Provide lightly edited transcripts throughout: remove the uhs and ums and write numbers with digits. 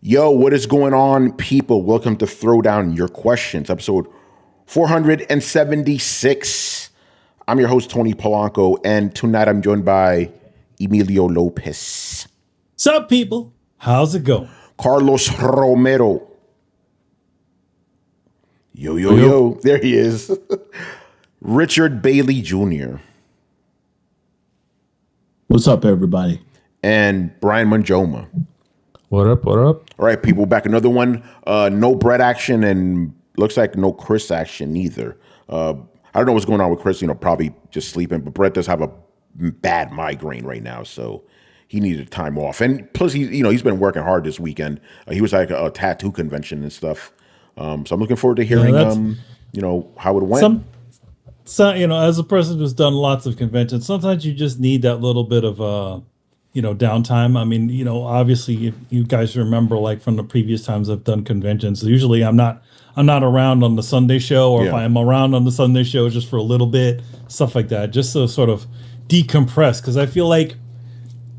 Yo, what is going on, people? Welcome to Throwdown Your Questions, episode 476. I'm your host, Tony Polanco, and tonight I'm joined by Emilio Lopez. What's up, people? How's it going? Carlos Romero. Yo. There he is. Richard Bailey Jr. What's up, everybody? And Brian Manjoma. What up? All right, people, back another one. No Brett action and looks like no Chris action either. I don't know what's going on with Chris, probably just sleeping, but Brett does have a bad migraine right now, so he needed time off. And plus, he's been working hard this weekend. He was like a tattoo convention and stuff. So I'm looking forward to hearing, how it went. As a person who's done lots of conventions, sometimes you just need that little bit of downtime. I mean, obviously, if you guys remember, like from the previous times I've done conventions, usually I'm not around on the Sunday show, or if I am around on the Sunday show, just for a little bit, stuff like that, just to sort of decompress. Because I feel like,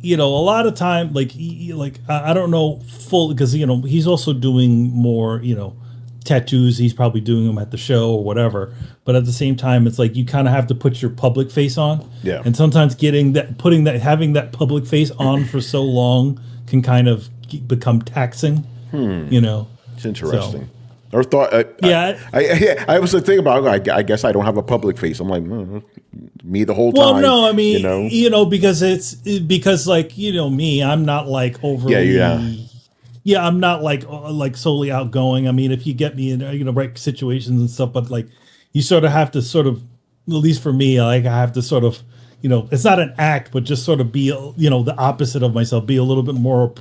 a lot of time, I don't know full, because he's also doing more, tattoos. He's probably doing them at the show or whatever. But at the same time, it's like you kind of have to put your public face on. Yeah. And sometimes having that public face on for so long can kind of become taxing. It's interesting. Or thought, I was thinking about. I guess I don't have a public face. I'm like me the whole time. Well, no, I mean, because me, I'm not like overly. Yeah, I'm not like solely outgoing. I mean, if you get me in right situations and stuff, but like you sort of have to at least for me, like I have to sort of, it's not an act, but just sort of be, the opposite of myself, be a little bit more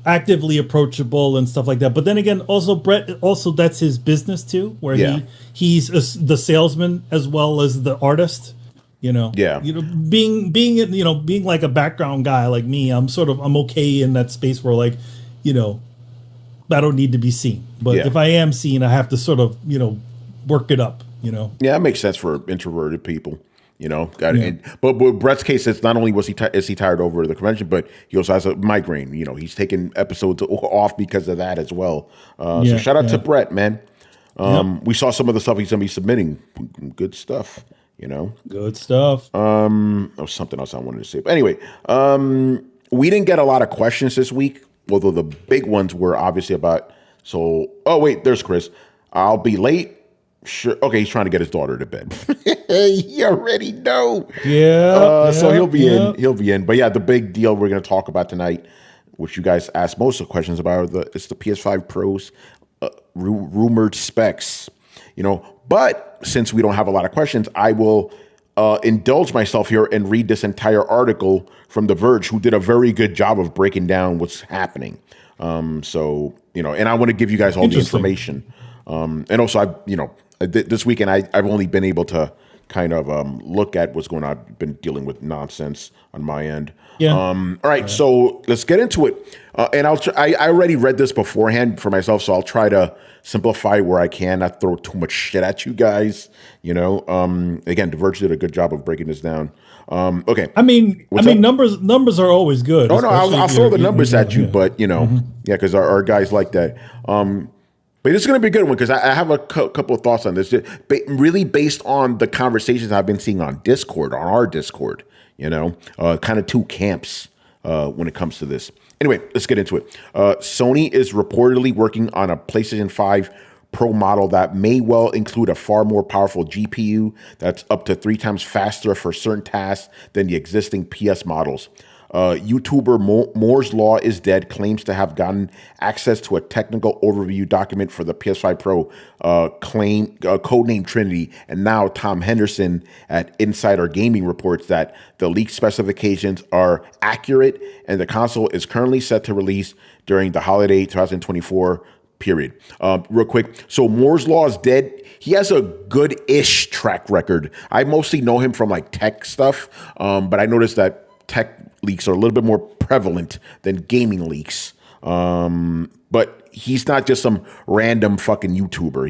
actively approachable and stuff like that. But then again, also Brett, that's his business too, where he's the salesman as well as the artist. Being like a background guy like me, I'm okay in that space where like, I don't need to be seen. But if I am seen, I have to sort of, work it up, Yeah, that makes sense for introverted people, But with Brett's case, it's not only is he tired over the convention, but he also has a migraine. He's taking episodes off because of that as well. So shout out to Brett, man. We saw some of the stuff he's going to be submitting. Good stuff. Good stuff. There was something else I wanted to say. But anyway, we didn't get a lot of questions this week, although the big ones were obviously about. So, there's Chris. I'll be late. Sure. Okay, he's trying to get his daughter to bed. You already know. So he'll be in. He'll be in. But yeah, the big deal we're going to talk about tonight, which you guys asked most of the questions about, it's the PS5 Pro's rumored specs. But since we don't have a lot of questions, I will indulge myself here and read this entire article from The Verge, who did a very good job of breaking down what's happening. And I want to give you guys all the information. And also, this weekend, I've only been able to kind of look at what's going on. I've been dealing with nonsense on my end. Yeah. All right, so let's get into it. And I already read this beforehand for myself, so I'll try to simplify where I can, not throw too much shit at you guys. Again, The Verge did a good job of breaking this down. Okay. Numbers are always good. Oh no, I'll throw the numbers at you, but because our guys like that. But this is going to be a good one because I have a couple of thoughts on this, really based on the conversations I've been seeing on Discord, on our Discord. Kind of two camps when it comes to this. Anyway, let's get into it. Sony is reportedly working on a PlayStation 5 Pro model that may well include a far more powerful GPU that's up to 3 times faster for certain tasks than the existing PS models. YouTuber Moore's Law is Dead claims to have gotten access to a technical overview document for the PS5 Pro, codenamed Trinity, and now Tom Henderson at Insider Gaming reports that the leaked specifications are accurate and the console is currently set to release during the holiday 2024 period. Real quick, so Moore's Law is Dead. He has a good-ish track record. I mostly know him from like tech stuff, but I noticed that tech leaks are a little bit more prevalent than gaming leaks. But he's not just some random fucking YouTuber.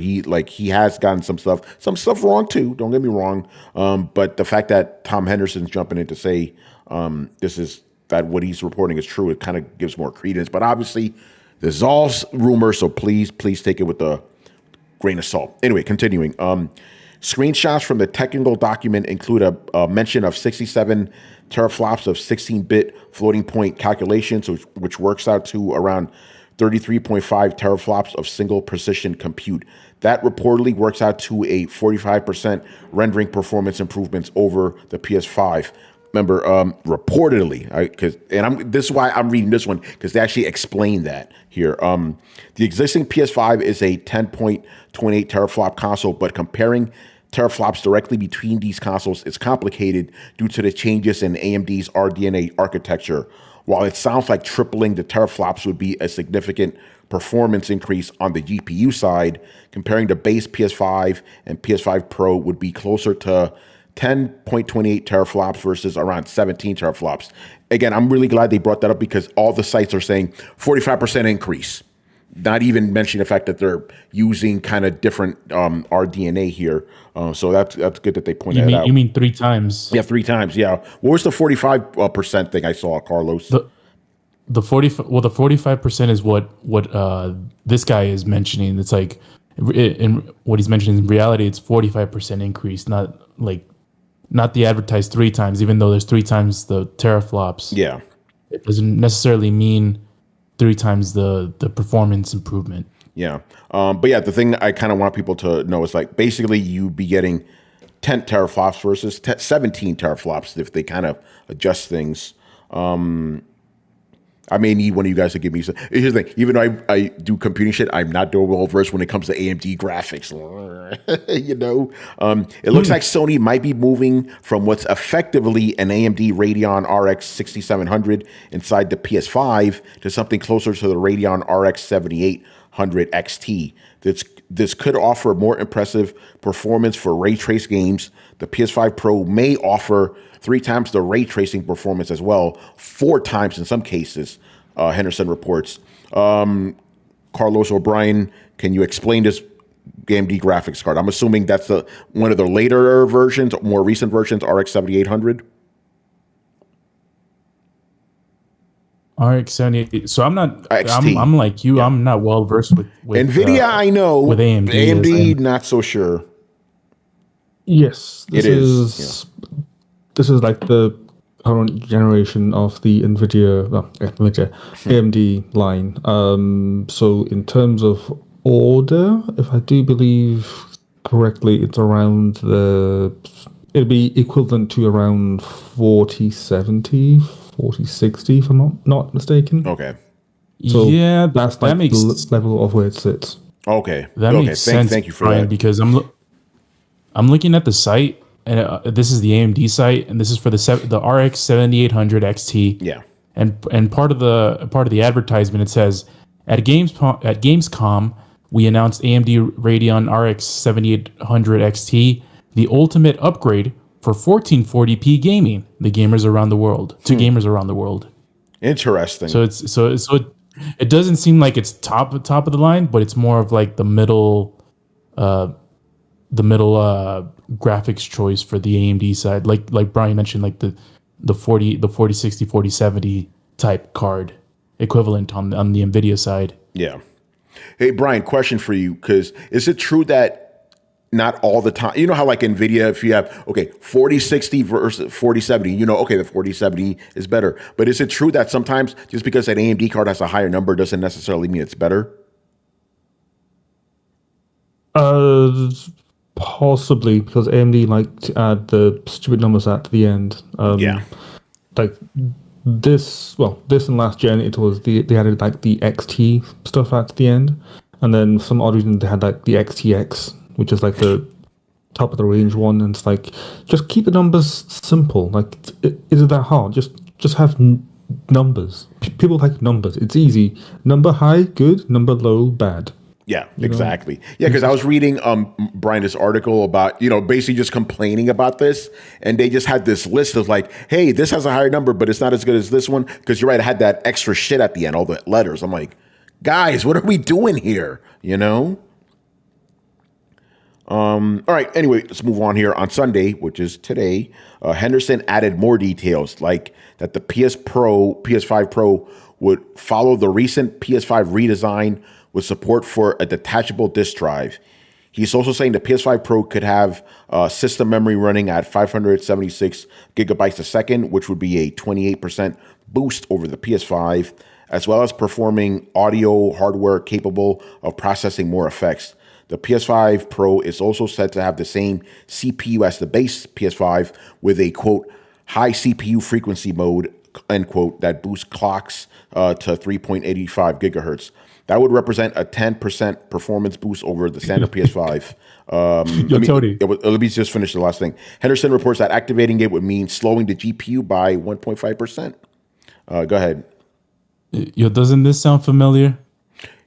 He has gotten some stuff wrong too. Don't get me wrong. But the fact that Tom Henderson's jumping in to say that what he's reporting is true, it kind of gives more credence. But obviously, This is all rumor, so please take it with a grain of salt. Anyway, continuing. Screenshots from the technical document include a mention of 67 teraflops of 16-bit floating point calculations, which works out to around 33.5 teraflops of single precision compute. That reportedly works out to a 45% rendering performance improvements over the PS5. Remember, reportedly, this is why I'm reading this one, because they actually explain that here. The existing PS5 is a 10.28 teraflop console, but comparing teraflops directly between these consoles is complicated due to the changes in AMD's RDNA architecture. While it sounds like tripling the teraflops would be a significant performance increase on the GPU side, comparing the base PS5 and PS5 Pro would be closer to 10.28 teraflops versus around 17 teraflops. Again, I'm really glad they brought that up because all the sites are saying 45% increase. Not even mentioning the fact that they're using kind of different RDNA here. So that's good that they pointed that out. You mean 3 times? Yeah, 3 times. Yeah. What was the 45% thing I saw, Carlos? The 45% is what this guy is mentioning. It's like in what he's mentioning in reality, it's 45% increase, not the advertised 3 times, even though there's 3 times the teraflops. Yeah. It doesn't necessarily mean 3 times the performance improvement. Yeah. But yeah, the thing I kind of want people to know is like basically you'd be getting 10 teraflops versus 17 teraflops if they kind of adjust things. I may need one of you guys to give me some. Here's the thing, even though I do computing shit, I'm not doing well versed when it comes to AMD graphics. It looks like Sony might be moving from what's effectively an AMD Radeon RX 6700 inside the PS5 to something closer to the Radeon RX 7800 XT. This could offer more impressive performance for ray trace games. The PS5 Pro may offer 3 times the ray tracing performance as well, 4 times in some cases, Henderson reports. Carlos O'Brien, can you explain this AMD graphics card? I'm assuming that's one of the later versions, more recent versions, RX 7800. RX 78. So I'm not. XT. I'm like you. Yeah. I'm not well versed with NVIDIA. I know with AMD. AMD, not so sure. Yes, this is like the current generation of the NVIDIA AMD line. So in terms of order, if I do believe correctly, it's around it'll be equivalent to around 4070, 4060, if I'm not mistaken. Okay. So yeah, that makes the level of where it sits. Okay. That makes sense. Thank you for Brian, that. Because I'm looking at the site, and this is the AMD site, and this is for the RX 7800 XT. Yeah. And part of the advertisement, it says at Gamescom we announced AMD Radeon RX 7800 XT, the ultimate upgrade for 1440p gaming. The gamers around the world, gamers around the world. Interesting. So it doesn't seem like it's top of the line, but it's more of like the middle graphics choice for the AMD side, like Brian mentioned, like the 4060, 4070 type card equivalent on the NVIDIA side. Yeah. Hey Brian, question for you, because is it true that not all the time, you know how like NVIDIA, if you have 4060 versus 4070, the 4070 is better, but is it true that sometimes just because an AMD card has a higher number doesn't necessarily mean it's better? Possibly, because AMD like to add the stupid numbers at the end. Like this and last gen, they added like the XT stuff at the end, and then for some odd reason they had like the XTX, which is like the top of the range one, and it's like just keep the numbers simple. Like, is it that hard? Just have numbers. People like numbers. It's easy. Number high, good. Number low, bad. Yeah, exactly. Yeah, because I was reading Brian, this article about, basically just complaining about this, and they just had this list of like, hey, this has a higher number, but it's not as good as this one, because you're right, it had that extra shit at the end, all the letters. I'm like, guys, what are we doing here? All right. Anyway, let's move on here. On Sunday, which is today, Henderson added more details, like that the PS5 Pro would follow the recent PS5 redesign with support for a detachable disk drive. He's also saying the PS5 Pro could have system memory running at 576 gigabytes a second, which would be a 28% boost over the PS5, as well as performing audio hardware capable of processing more effects. The PS5 Pro is also said to have the same CPU as the base PS5 with a, quote, high CPU frequency mode, end quote, that boosts clocks to 3.85 gigahertz. That would represent a 10% performance boost over the standard PS5. Let me just finish the last thing. Henderson reports that activating it would mean slowing the GPU by 1.5%. Go ahead. Yo, doesn't this sound familiar?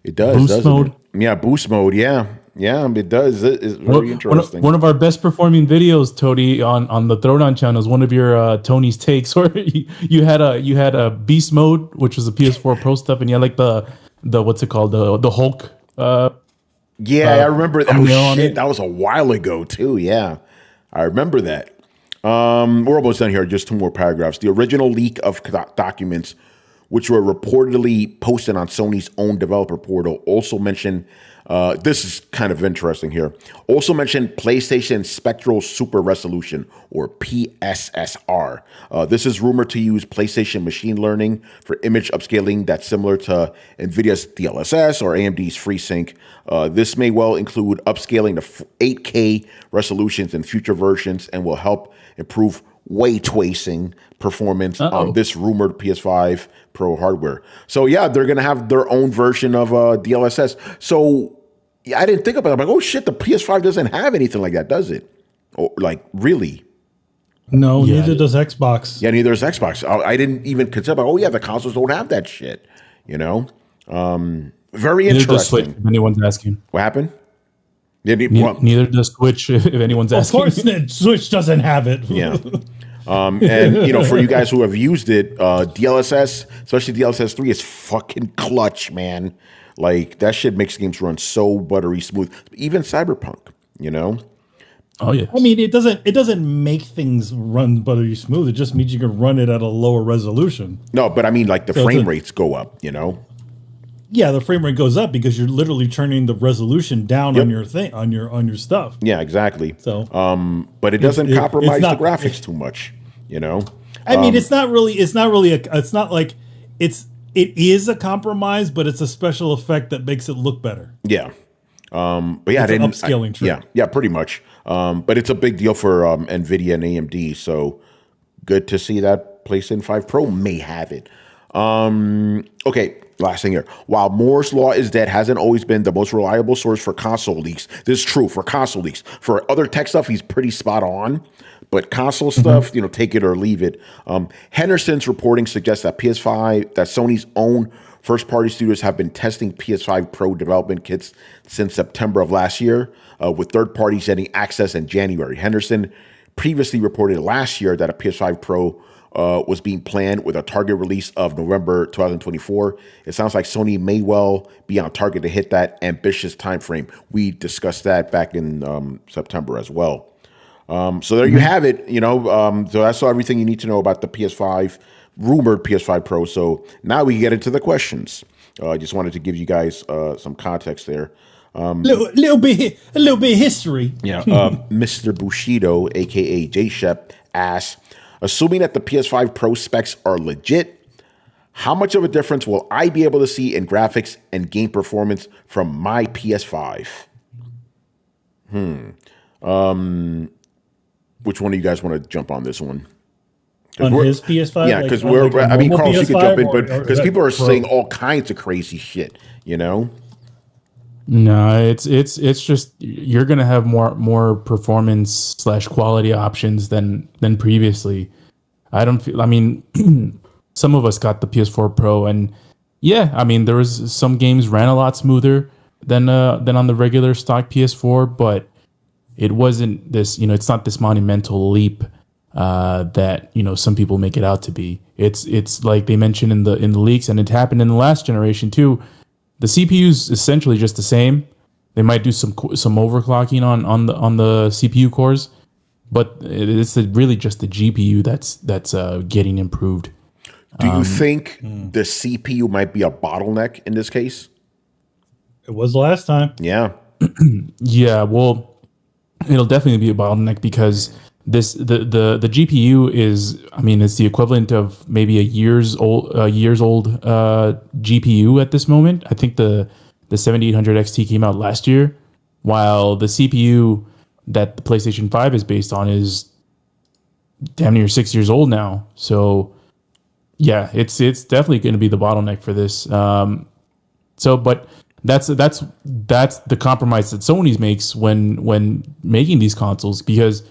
It does. Boost mode? Yeah, boost mode, yeah. Yeah, it does. It's very interesting. One of our best performing videos, Tony, on the Throwdown channel is one of your Tony's takes where you had a beast mode, which was a PS4 Pro stuff, and you had like the what's it called, the Hulk. I remember that. Oh, shit, that was a while ago too. Yeah, I remember that. We're almost done here. Just two more paragraphs. The original leak of documents, which were reportedly posted on Sony's own developer portal, also mentioned, this is kind of interesting here, also mentioned PlayStation Spectral Super Resolution, or PSSR. This is rumored to use PlayStation machine learning for image upscaling that's similar to NVIDIA's DLSS or AMD's FreeSync. This may well include upscaling to 8K resolutions in future versions and will help improve ray tracing performance on this rumored PS5 Pro hardware. So yeah, they're gonna have their own version of DLSS. So yeah, I didn't think about it. I'm like, oh shit, the PS5 doesn't have anything like that, does it? Or like, really? No, neither does Xbox. Yeah, neither does Xbox. I didn't even consider. Oh yeah, the consoles don't have that shit. You know, very interesting. Neither does Switch, if anyone's asking. What happened? Neither does Switch, if anyone's asking. Of course, Switch doesn't have it. Yeah. And you know, for you guys who have used it, DLSS, especially DLSS 3, is fucking clutch, man. Like that shit makes games run so buttery smooth. Even Cyberpunk, you know. Oh yeah. I mean, it doesn't make things run buttery smooth. It just means you can run it at a lower resolution. No, but I mean, like the frame rates go up, you know. Yeah, the frame rate goes up because you're literally turning the resolution down on your thing, on your stuff. Yeah, exactly. So, but it doesn't compromise the graphics too much, you know. I mean, it is a compromise, but it's a special effect that makes it look better. Yeah. But yeah, it's an upscaling trick. Yeah, pretty much. But it's a big deal for NVIDIA and AMD, so good to see that PlayStation 5 Pro may have it. Okay, last thing here. While Moore's Law is dead hasn't always been the most reliable source for console leaks. This is true for console leaks. For other tech stuff, he's pretty spot on. But console stuff, you know, take it or leave it. Henderson's reporting suggests that Sony's own first-party studios have been testing PS5 Pro development kits since September of last year, with third parties getting access in January. Henderson previously reported last year that a PS5 Pro was being planned with a target release of November 2024. It sounds like Sony may well be on target to hit that ambitious timeframe. We discussed that back in September as well. So there you have it. You know, so that's everything you need to know about the PS5, rumored PS5 Pro. So now we can get into the questions. I just wanted to give you guys some context there. Little bit of history. Yeah. Mr. Bushido, aka J Shep, asks, assuming that the PS5 Pro specs are legit, how much of a difference will I be able to see in graphics and game performance from my PS5? Which one of you guys want to jump on this one? On his PS5? Yeah, because I mean, Carlos, you can jump in, but because people are saying all kinds of crazy shit, you know? No, it's just you're gonna have more performance / quality options than previously. I mean, some of us got the PS4 Pro, and yeah, I mean there was some games ran a lot smoother than on the regular stock PS4, but it wasn't this, you know, it's not this monumental leap that, you know, some people make it out to be. It's like they mentioned in the leaks, and it happened in the last generation too. The CPU is essentially just the same. They might do some overclocking on the CPU cores, but it's really just the GPU that's getting improved. Do you think the CPU might be a bottleneck in this case? It was last time. Yeah. Yeah, well, it'll definitely be a bottleneck because the GPU is, I mean, it's the equivalent of maybe a years old GPU at this moment. I think the 7800 XT came out last year, while the CPU that the PlayStation 5 is based on is damn near 6 years old now. So yeah, it's definitely going to be the bottleneck for this. But that's the compromise that Sony makes when making these consoles, because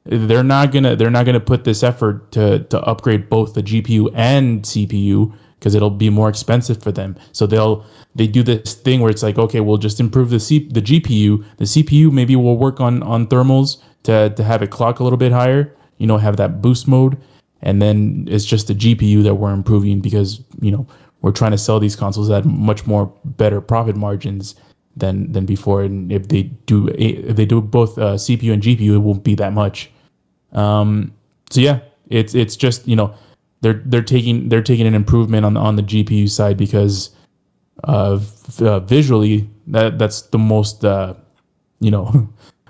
they're not gonna put this effort to upgrade both the GPU and CPU because it'll be more expensive for them. So they do this thing where it's like, okay, we'll just improve the GPU. The CPU maybe will work on thermals to have it clock a little bit higher, have that boost mode. And then it's just the GPU that we're improving because, we're trying to sell these consoles at much more better profit margins than before. And if they do both CPU and GPU, it won't be that much. So yeah, it's just, they're taking an improvement on the GPU side because visually that's the most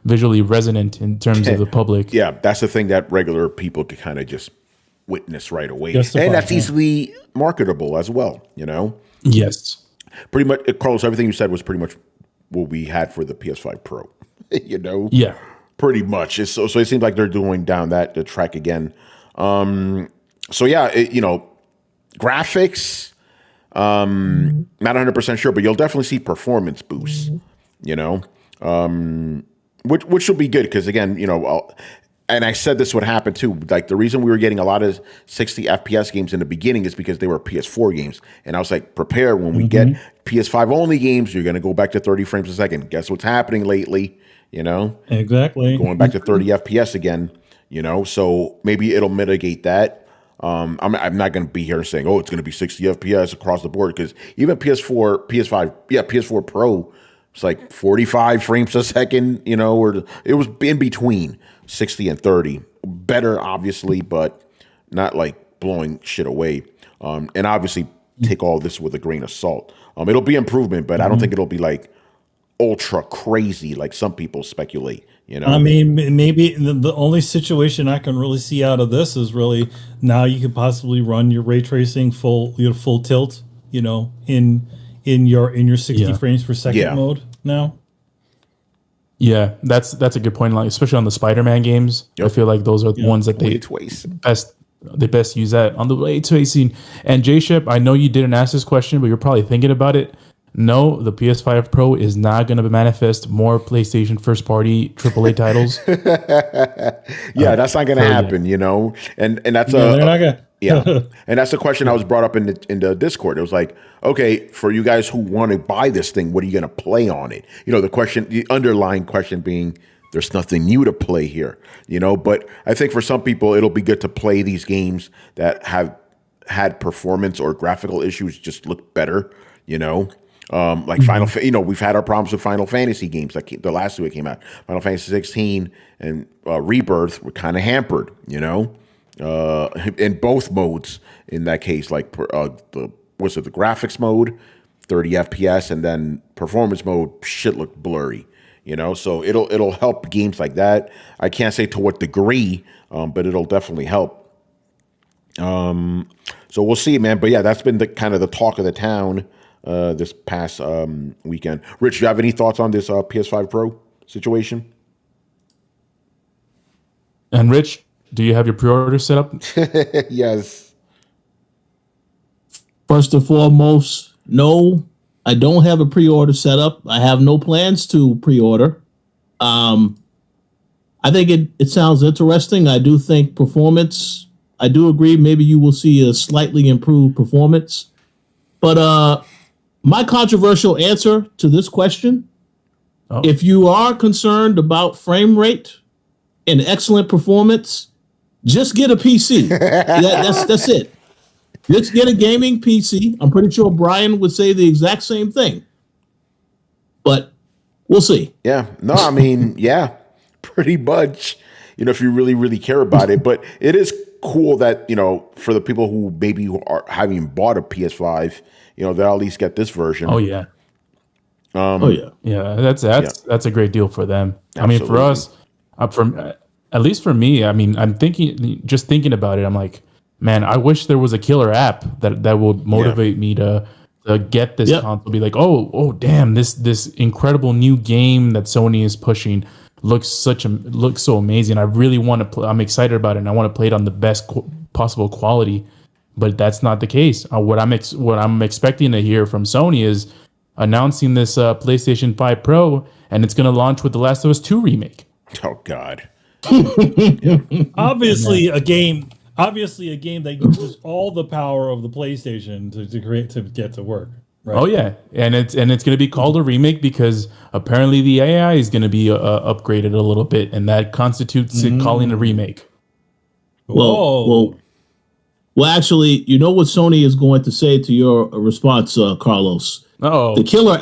visually resonant in terms of the public. Yeah, that's the thing that regular people could kind of just witness right away. Justify, and that's easily marketable as well, Yes. Pretty much, Carlos, everything you said was pretty much what we had for the PS5 Pro, Yeah. Pretty much. So it seems like they're going down the track again. So yeah, graphics, not 100% sure, but you'll definitely see performance boosts, which will be good because again, and I said this would happen too. Like the reason we were getting a lot of 60 FPS games in the beginning is because they were PS4 games. And I was like, prepare when we get PS5 only games, you're going to go back to 30 frames a second. Guess what's happening lately? Exactly. Going back to 30 FPS again, so maybe it'll mitigate that. I'm not going to be here saying, it's going to be 60 FPS across the board because even PS4 Pro, it's like 45 frames a second, or it was in between 60 and 30. Better, obviously, but not like blowing shit away. And obviously, take all this with a grain of salt. It'll be improvement, but I don't think it'll be like ultra crazy like some people speculate. I mean, maybe the only situation I can really see out of this is really now you could possibly run your ray tracing full tilt, in your 60 frames per second mode now. Yeah, that's a good point. Like especially on the Spider-Man games, I feel like those are the ones that they best use that on the ray tracing. And J-Ship, I know you didn't ask this question, but you're probably thinking about it. No, the PS5 Pro is not going to manifest more PlayStation first-party AAA titles. That's not going to happen, And that's they're not gonna. And that's the question I was brought up in the Discord. It was like, okay, for you guys who want to buy this thing, what are you going to play on it? The underlying question being, there's nothing new to play here, But I think for some people, it'll be good to play these games that have had performance or graphical issues just look better, like Final, we've had our problems with Final Fantasy games. Like the last two that came out, Final Fantasy 16 and Rebirth were kind of hampered, in both modes. In that case, like the graphics mode, 30 FPS, and then performance mode, shit looked blurry. So it'll help games like that. I can't say to what degree, but it'll definitely help. So we'll see, man. But yeah, that's been the kind of the talk of the town. This past weekend. Rich, do you have any thoughts on this PS5 Pro situation? And Rich, do you have your pre-order set up? Yes. First and foremost, no, I don't have a pre-order set up. I have no plans to pre-order. I think it sounds interesting. I do think performance, I do agree, maybe you will see a slightly improved performance. But my controversial answer to this question, if you are concerned about frame rate and excellent performance, just get a PC. That's it. Just get a gaming PC. I'm pretty sure Brian would say the exact same thing. But We'll see. Yeah. No, I mean, yeah, pretty much. If you really, really care about it. But it is cool that, for the people who maybe haven't bought a PS5, they'll at least get this version. Oh yeah. Yeah, that's a great deal for them. Absolutely. I mean, for us, at least for me, I mean, I'm thinking about it. I'm like, man, I wish there was a killer app that would motivate me to get this console. Be like, oh, damn, this incredible new game that Sony is pushing looks so amazing. I really want to play. I'm excited about it, and I want to play it on the best possible quality. But that's not the case. What I'm expecting to hear from Sony is announcing this PlayStation 5 Pro, and it's going to launch with The Last of Us 2 remake. Oh God! Obviously, a game that uses all the power of the PlayStation to get to work. Right? Oh yeah, and it's going to be called a remake because apparently the AI is going to be upgraded a little bit, and that constitutes it calling a remake. Well, actually, you know what Sony is going to say to your response, Carlos? Oh, the killer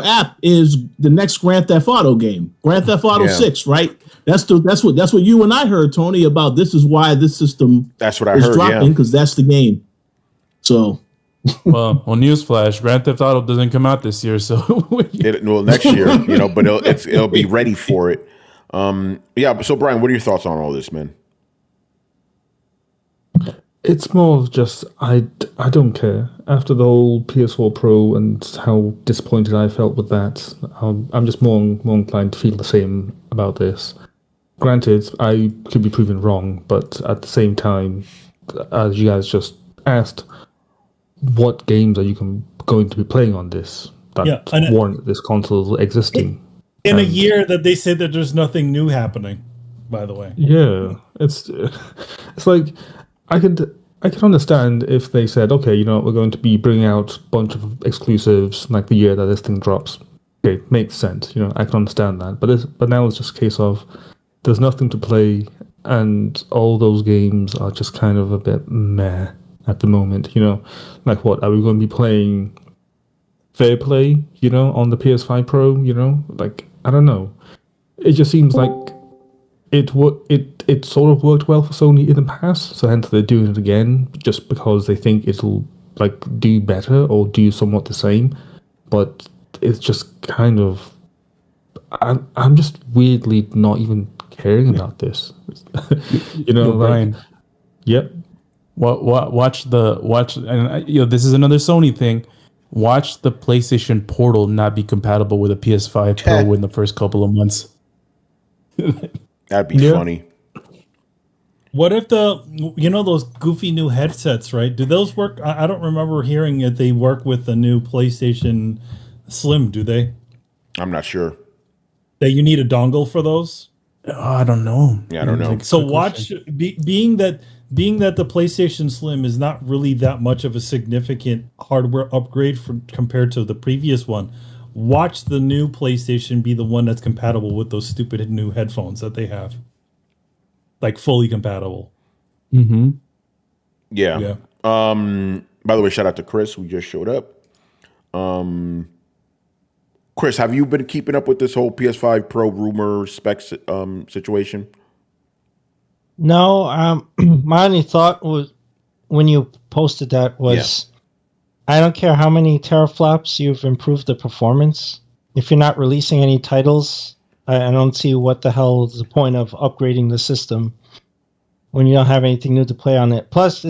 app is the next Grand Theft Auto game, Grand Theft Auto 6, right? That's what you and I heard, Tony, about. This is why this system that's what I heard, dropping, because that's the game. So, well, newsflash: Grand Theft Auto doesn't come out this year, so next year, but it'll be ready for it. Yeah. So, Brian, what are your thoughts on all this, man? It's more of just I don't care. After the whole PS4 Pro and how disappointed I felt with that, I'm just more inclined to feel the same about this. Granted, I could be proven wrong, but at the same time, as you guys just asked, what games are you going to be playing on this that warrant this console existing? In a year that they said that there's nothing new happening, by the way. Yeah, it's like I could understand if they said, okay, we're going to be bringing out a bunch of exclusives like the year that this thing drops. Okay, makes sense. I can understand that. But now it's just a case of there's nothing to play, and all those games are just kind of a bit meh at the moment. Like what are we going to be playing? Fair Play, on the PS5 Pro. Like I don't know. It just seems like it sort of worked well for Sony in the past, so hence they're doing it again just because they think it'll like do better or do somewhat the same. But it's just kind of I'm just weirdly not even caring about this. Brian. Yep. Watch, and this is another Sony thing. Watch the PlayStation Portal not be compatible with a PS5 Pro in the first couple of months. That'd be funny. What if those goofy new headsets, right? Do those work? I don't remember hearing that they work with the new PlayStation Slim, do they? I'm not sure. That you need a dongle for those? I don't know. Yeah, I don't know. So watch, being that the PlayStation Slim is not really that much of a significant hardware upgrade compared to the previous one, watch the new PlayStation be the one that's compatible with those stupid new headphones that they have. Like fully compatible. Mm-hmm. Yeah. By the way, shout out to Chris who just showed up. Chris, have you been keeping up with this whole PS5 Pro rumor spec situation? No. My only thought was when you posted that was, I don't care how many teraflops you've improved the performance. If you're not releasing any titles, I don't see what the hell is the point of upgrading the system when you don't have anything new to play on it. Plus,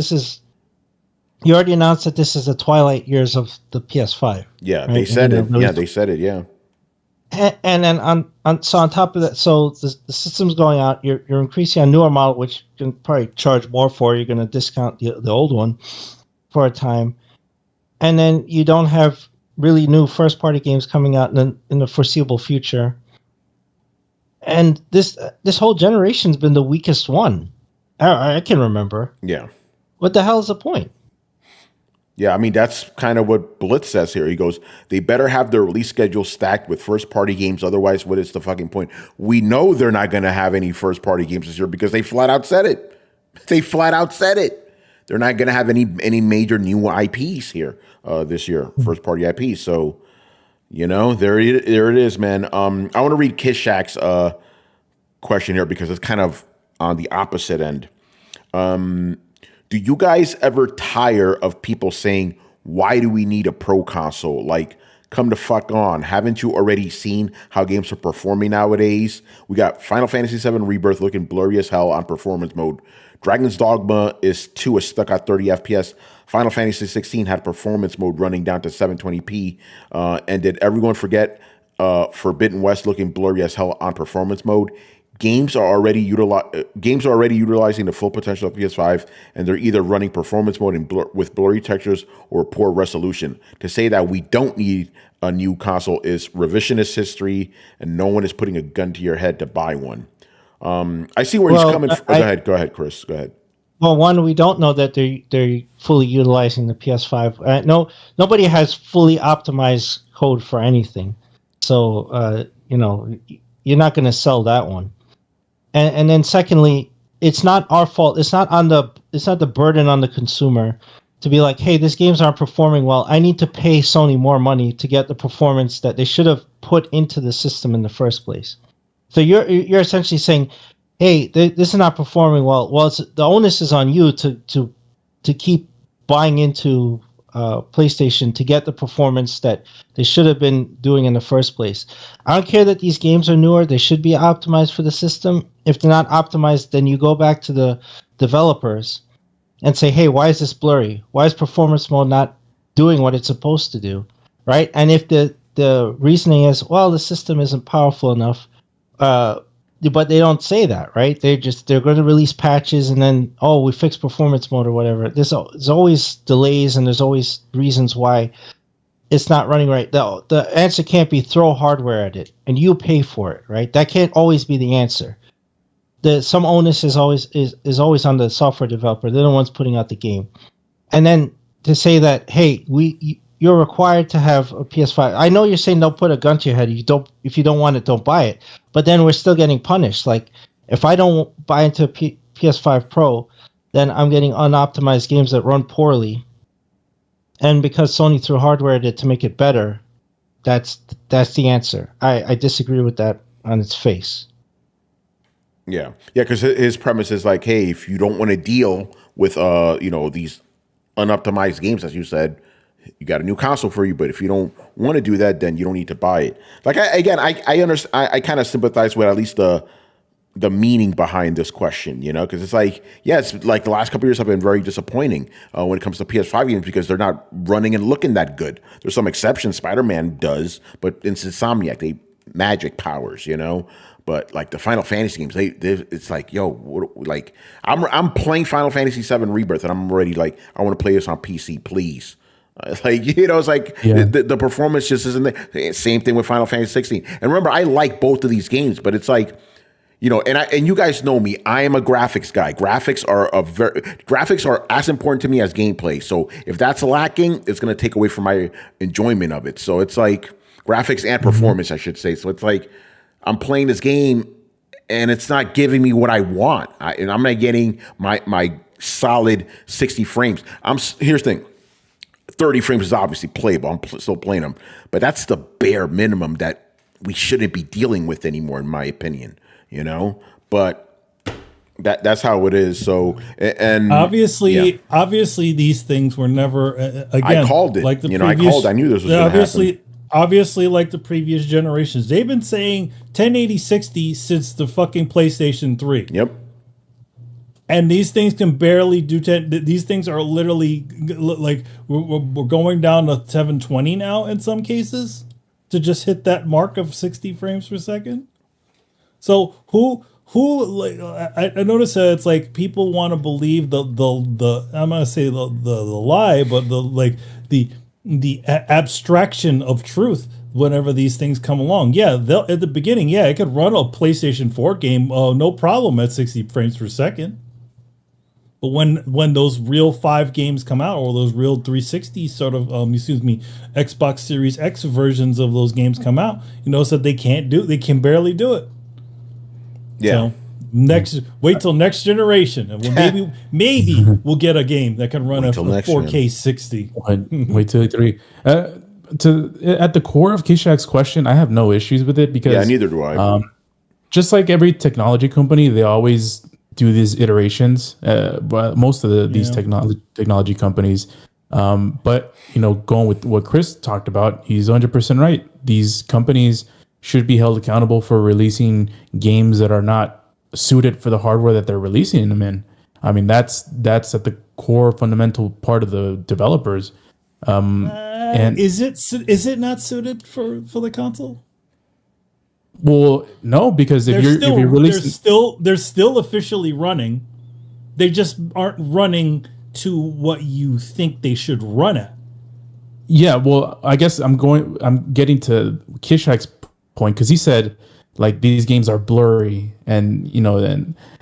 you already announced that this is the twilight years of the PS5. Yeah, right? They said it. Yeah, they said it. Yeah. And then on top of that, so the system's going out. You're increasing a newer model, which you can probably charge more for. You're going to discount the old one for a time, and then you don't have really new first-party games coming out in the foreseeable future. And this whole generation's been the weakest one I can remember. Yeah. What the hell is the point? Yeah, I mean, that's kind of what Blitz says here. He goes, they better have their release schedule stacked with first-party games. Otherwise, what is the fucking point? We know they're not going to have any first-party games this year because they flat out said it. They're not going to have any major new IPs here this year, first-party IPs. So, There it is, man. I want to read Kishak's question here because it's kind of on the opposite end. Do you guys ever tire of people saying, why do we need a pro console? Like, come to fuck on. Haven't you already seen how games are performing nowadays? We got Final Fantasy VII Rebirth looking blurry as hell on performance mode. Dragon's Dogma is stuck at 30 FPS. Final Fantasy 16 had performance mode running down to 720p. And did everyone forget Forbidden West looking blurry as hell on performance mode? Games are already utilizing the full potential of PS5, and they're either running performance mode with blurry textures or poor resolution. To say that we don't need a new console is revisionist history, and no one is putting a gun to your head to buy one. I see where he's coming from. Go ahead, Chris. Go ahead. Well, one, we don't know that they're fully utilizing the PS5. Nobody has fully optimized code for anything, so you're not going to sell that one. And then secondly, it's not our fault. It's not the burden on the consumer to be like, hey, these games aren't performing well. I need to pay Sony more money to get the performance that they should have put into the system in the first place. So you're essentially saying, hey, this is not performing well. Well, the onus is on you to keep buying into PlayStation to get the performance that they should have been doing in the first place. I don't care that these games are newer. They should be optimized for the system. If they're not optimized, then you go back to the developers and say, hey, why is this blurry? Why is performance mode not doing what it's supposed to do? Right? And if the reasoning is, well, the system isn't powerful enough, but they don't say that, right? They're going to release patches and then, we fix performance mode or whatever. There's always delays and there's always reasons why it's not running right. The answer can't be throw hardware at it and you pay for it, right? That can't always be the answer. Some onus is always on the software developer. They're the ones putting out the game. And then to say that, hey, you're required to have a PS5. I know you're saying don't put a gun to your head. If you don't want it, don't buy it. But then we're still getting punished. Like, if I don't buy into a PS5 Pro, then I'm getting unoptimized games that run poorly. And because Sony threw hardware at it to make it better, that's the answer. I disagree with that on its face. Yeah, because his premise is like, hey, if you don't want to deal with these unoptimized games, as you said, you got a new console for you. But if you don't want to do that, then you don't need to buy it. Like I understand. I kind of sympathize with at least the meaning behind this question, because it's like, it's like the last couple of years have been very disappointing when it comes to PS5 games because they're not running and looking that good. There's some exceptions. Spider-Man does, but in Insomniac, they magic powers, But like the Final Fantasy games, it's like, I'm playing Final Fantasy VII Rebirth, and I'm already like, I want to play this on PC, please. It's like, the performance just isn't there. Same thing with Final Fantasy 16. And remember, I like both of these games, but it's like, and you guys know me, I am a graphics guy. Graphics are as important to me as gameplay. So if that's lacking, it's going to take away from my enjoyment of it. So it's like graphics and performance, I should say. So it's like, I'm playing this game and it's not giving me what I want. And I'm not getting my solid 60 frames. Here's the thing. 30 frames is obviously playable. I'm still playing them. But that's the bare minimum that we shouldn't be dealing with anymore, in my opinion. But that's how it is. So, and obviously these things were never, again, I called it. Like I knew this was going to happen. Obviously, like the previous generations, they've been saying 1080 60 since the fucking PlayStation 3. Yep. And these things can barely do 10. These things are literally like we're going down to 720 now in some cases to just hit that mark of 60 frames per second. So who like I notice that it's like people want to believe the I'm gonna say the lie, but the abstraction of truth whenever these things come along. Yeah, at the beginning, it could run a PlayStation 4 game no problem at 60 frames per second. But when those real 5 games come out, or those real 360 sort of Xbox Series X versions of those games come out, so they can barely do it. Yeah. So wait till next generation, and maybe we'll get a game that can run at 4K 60. Wait till 3. at the core of Kishak's question, I have no issues with it because neither do I. Just like every technology company, they always do these iterations. But most of these technology companies. But going with what Chris talked about, he's 100% right. These companies should be held accountable for releasing games that are not suited for the hardware that they're releasing them in. I mean, that's at the core fundamental part of the developers. And is it not suited for the console? Well, no, because if you're releasing, they're still officially running. They just aren't running to what you think they should run at. Yeah, well, I guess I'm getting to Kishak's point because he said like these games are blurry and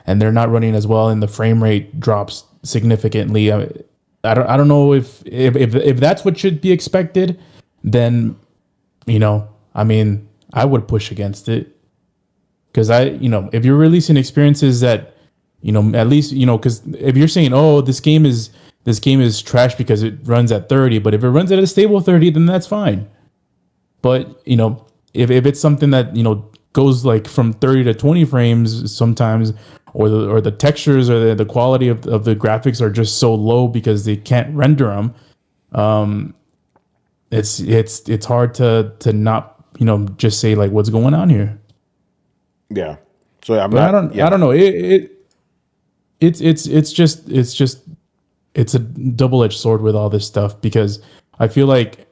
and they're not running as well and the frame rate drops significantly. I don't know if that's what should be expected, then I mean, I would push against it because if you're releasing experiences that at least because if you're saying, oh, this game is trash because it runs at 30, but if it runs at a stable 30, then that's fine. But if it's something that goes like from 30 to 20 frames sometimes, or the textures or the quality of the graphics are just so low because they can't render them, it's hard to not just say like what's going on here. Yeah. So I don't know. It's just a double-edged sword with all this stuff because I feel like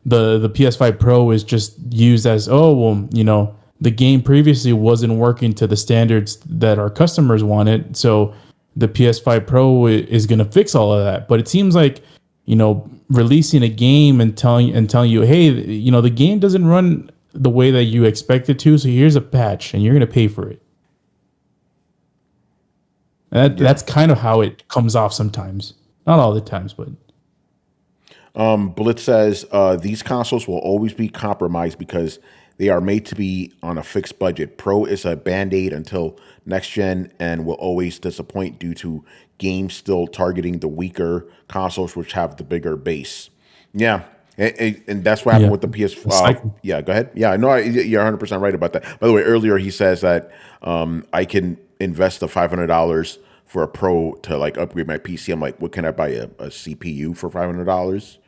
the PS5 Pro is just used as the game previously wasn't working to the standards that our customers wanted, so the PS5 Pro is going to fix all of that. But it seems like releasing a game and telling you, hey, the game doesn't run the way that you expect it to, so here's a patch and you're going to pay for it. That's kind of how it comes off sometimes. Not all the times, but. Blitz says these consoles will always be compromised because they are made to be on a fixed budget. Pro is a band-aid until next gen and will always disappoint due to games still targeting the weaker consoles which have the bigger base. Yeah. And that's what happened with the PS5. Yeah, go ahead. Yeah, no, you're 100% right about that. By the way, earlier he says that I can invest the $500 for a Pro to like upgrade my PC. I'm like, what can I buy a CPU for $500?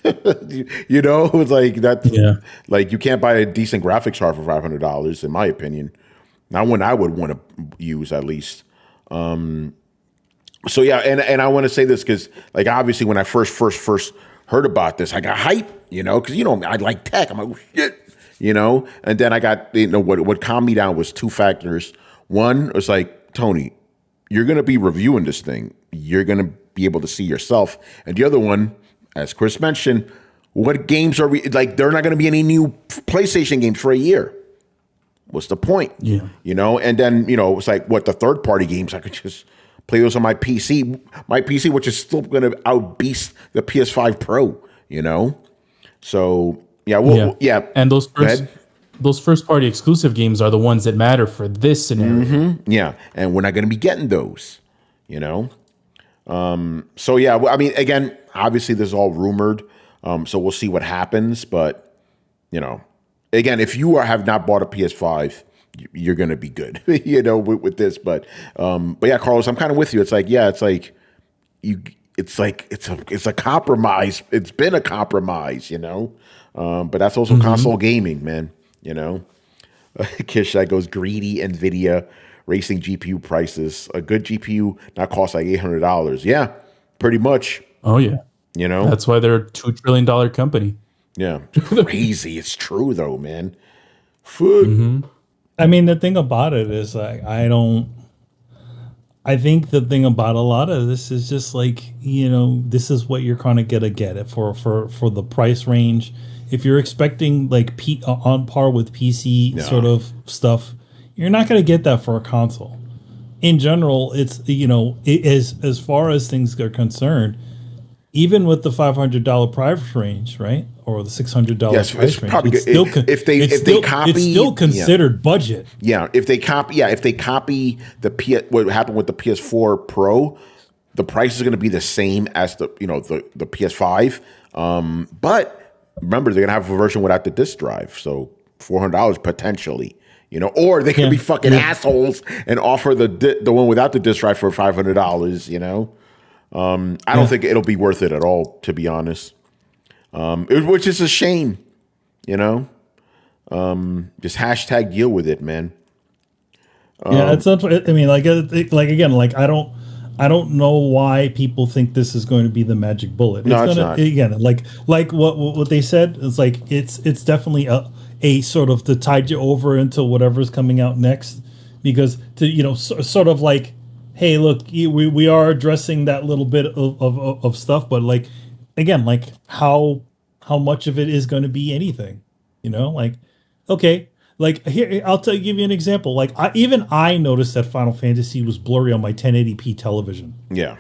It's like that. Yeah. Like you can't buy a decent graphics card for $500, in my opinion. Not one I would want to use at least. So yeah, and I want to say this because like obviously when I first heard about this, I got hype, because I like tech. I'm like, oh, shit, and then I got what calmed me down was two factors. One was like, Tony, you're gonna be reviewing this thing. You're gonna be able to see yourself. And the other one, as Chris mentioned, what games are we like? There are not gonna be any new PlayStation games for a year. What's the point? Yeah. And then, it's like what the third party games I could just play those on my PC. My PC, which is still gonna outbeast the PS5 Pro, So yeah. And those first party exclusive games are the ones that matter for this scenario. Mm-hmm. Yeah. And we're not gonna be getting those, So yeah, I mean, again, obviously this is all rumored. So we'll see what happens, but again, if you have not bought a PS5, you're gonna be good, with this. But yeah, Carlos, I'm kind of with you. It's like, it's a compromise. It's been a compromise, But that's also console gaming, man. Kishak goes greedy Nvidia racing GPU prices. A good GPU now costs like $800. Yeah, pretty much. Oh yeah. That's why they're a $2 trillion company. Yeah, crazy. It's true though, man. Food. Mm-hmm. I mean, the thing about it is like I think the thing about a lot of this is just like this is what you're kind of gonna get it for the price range. If you're expecting like on par with PC sort of stuff, you're not gonna get that for a console. In general, it's it is as far as things are concerned. Even with the $500 price range, right, or the $600 price range, it's still considered budget. Yeah, if they copy what happened with the PS4 Pro, the price is going to be the same as the PS5. But remember they're gonna have a version without the disk drive, so $400 potentially. Or they could be fucking assholes and offer the one without the disk drive for $500. I don't think it'll be worth it at all, to be honest. Which is a shame. Just hashtag deal with it, man. It's not. I mean, like again, like I don't know why people think this is going to be the magic bullet. It's not. Again, like what they said. It's like it's definitely a sort of to tide you over until whatever's coming out next, because sort of like, hey, look, we are addressing that little bit of stuff, but like again, like how much of it is going to be anything, like okay. Like here, give you an example. Like I noticed that Final Fantasy was blurry on my 1080p television. Yeah,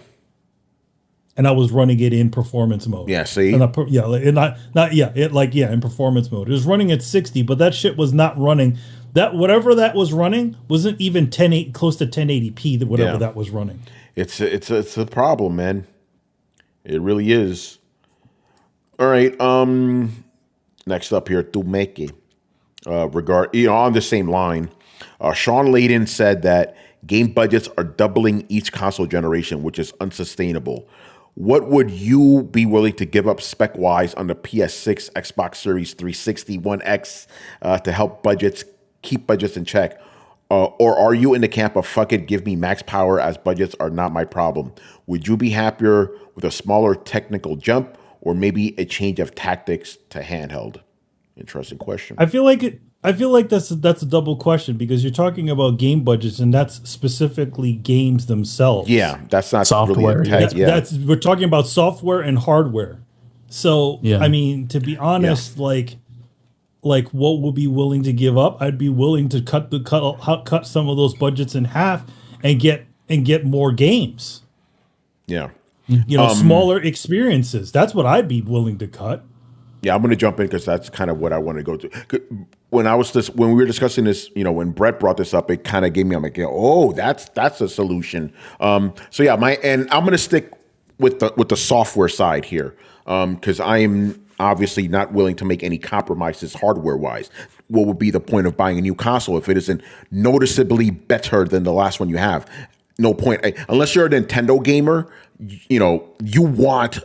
and I was running it in performance mode. Yeah, see, in performance mode. It was running at 60, but that shit was not running. That whatever that was running wasn't even close to 1080p. That was running. It's a problem, man. It really is. All right. Next up here, Tumeke. On the same line, Sean Layden said that game budgets are doubling each console generation, which is unsustainable. What would you be willing to give up spec-wise on the PS6, Xbox Series 360, One X to help keep budgets in check? Or are you in the camp of fuck it, give me max power as budgets are not my problem? Would you be happier with a smaller technical jump or maybe a change of tactics to handheld? Interesting question. I feel like that's a double question, because you're talking about game budgets, and that's specifically games themselves. Yeah, that's not software. Really we're talking about software and hardware. So I mean, to be honest, like what would be willing to give up? I'd be willing to cut some of those budgets in half and get more games. Yeah, smaller experiences. That's what I'd be willing to cut. Yeah, I'm going to jump in because that's kind of what I want to go to. When we were discussing this, when Brett brought this up, it kind of gave me, I'm like, oh, that's a solution. So yeah, I'm going to stick with the software side here, because I am obviously not willing to make any compromises hardware wise. What would be the point of buying a new console if it isn't noticeably better than the last one you have? No point. Unless you're a Nintendo gamer, you want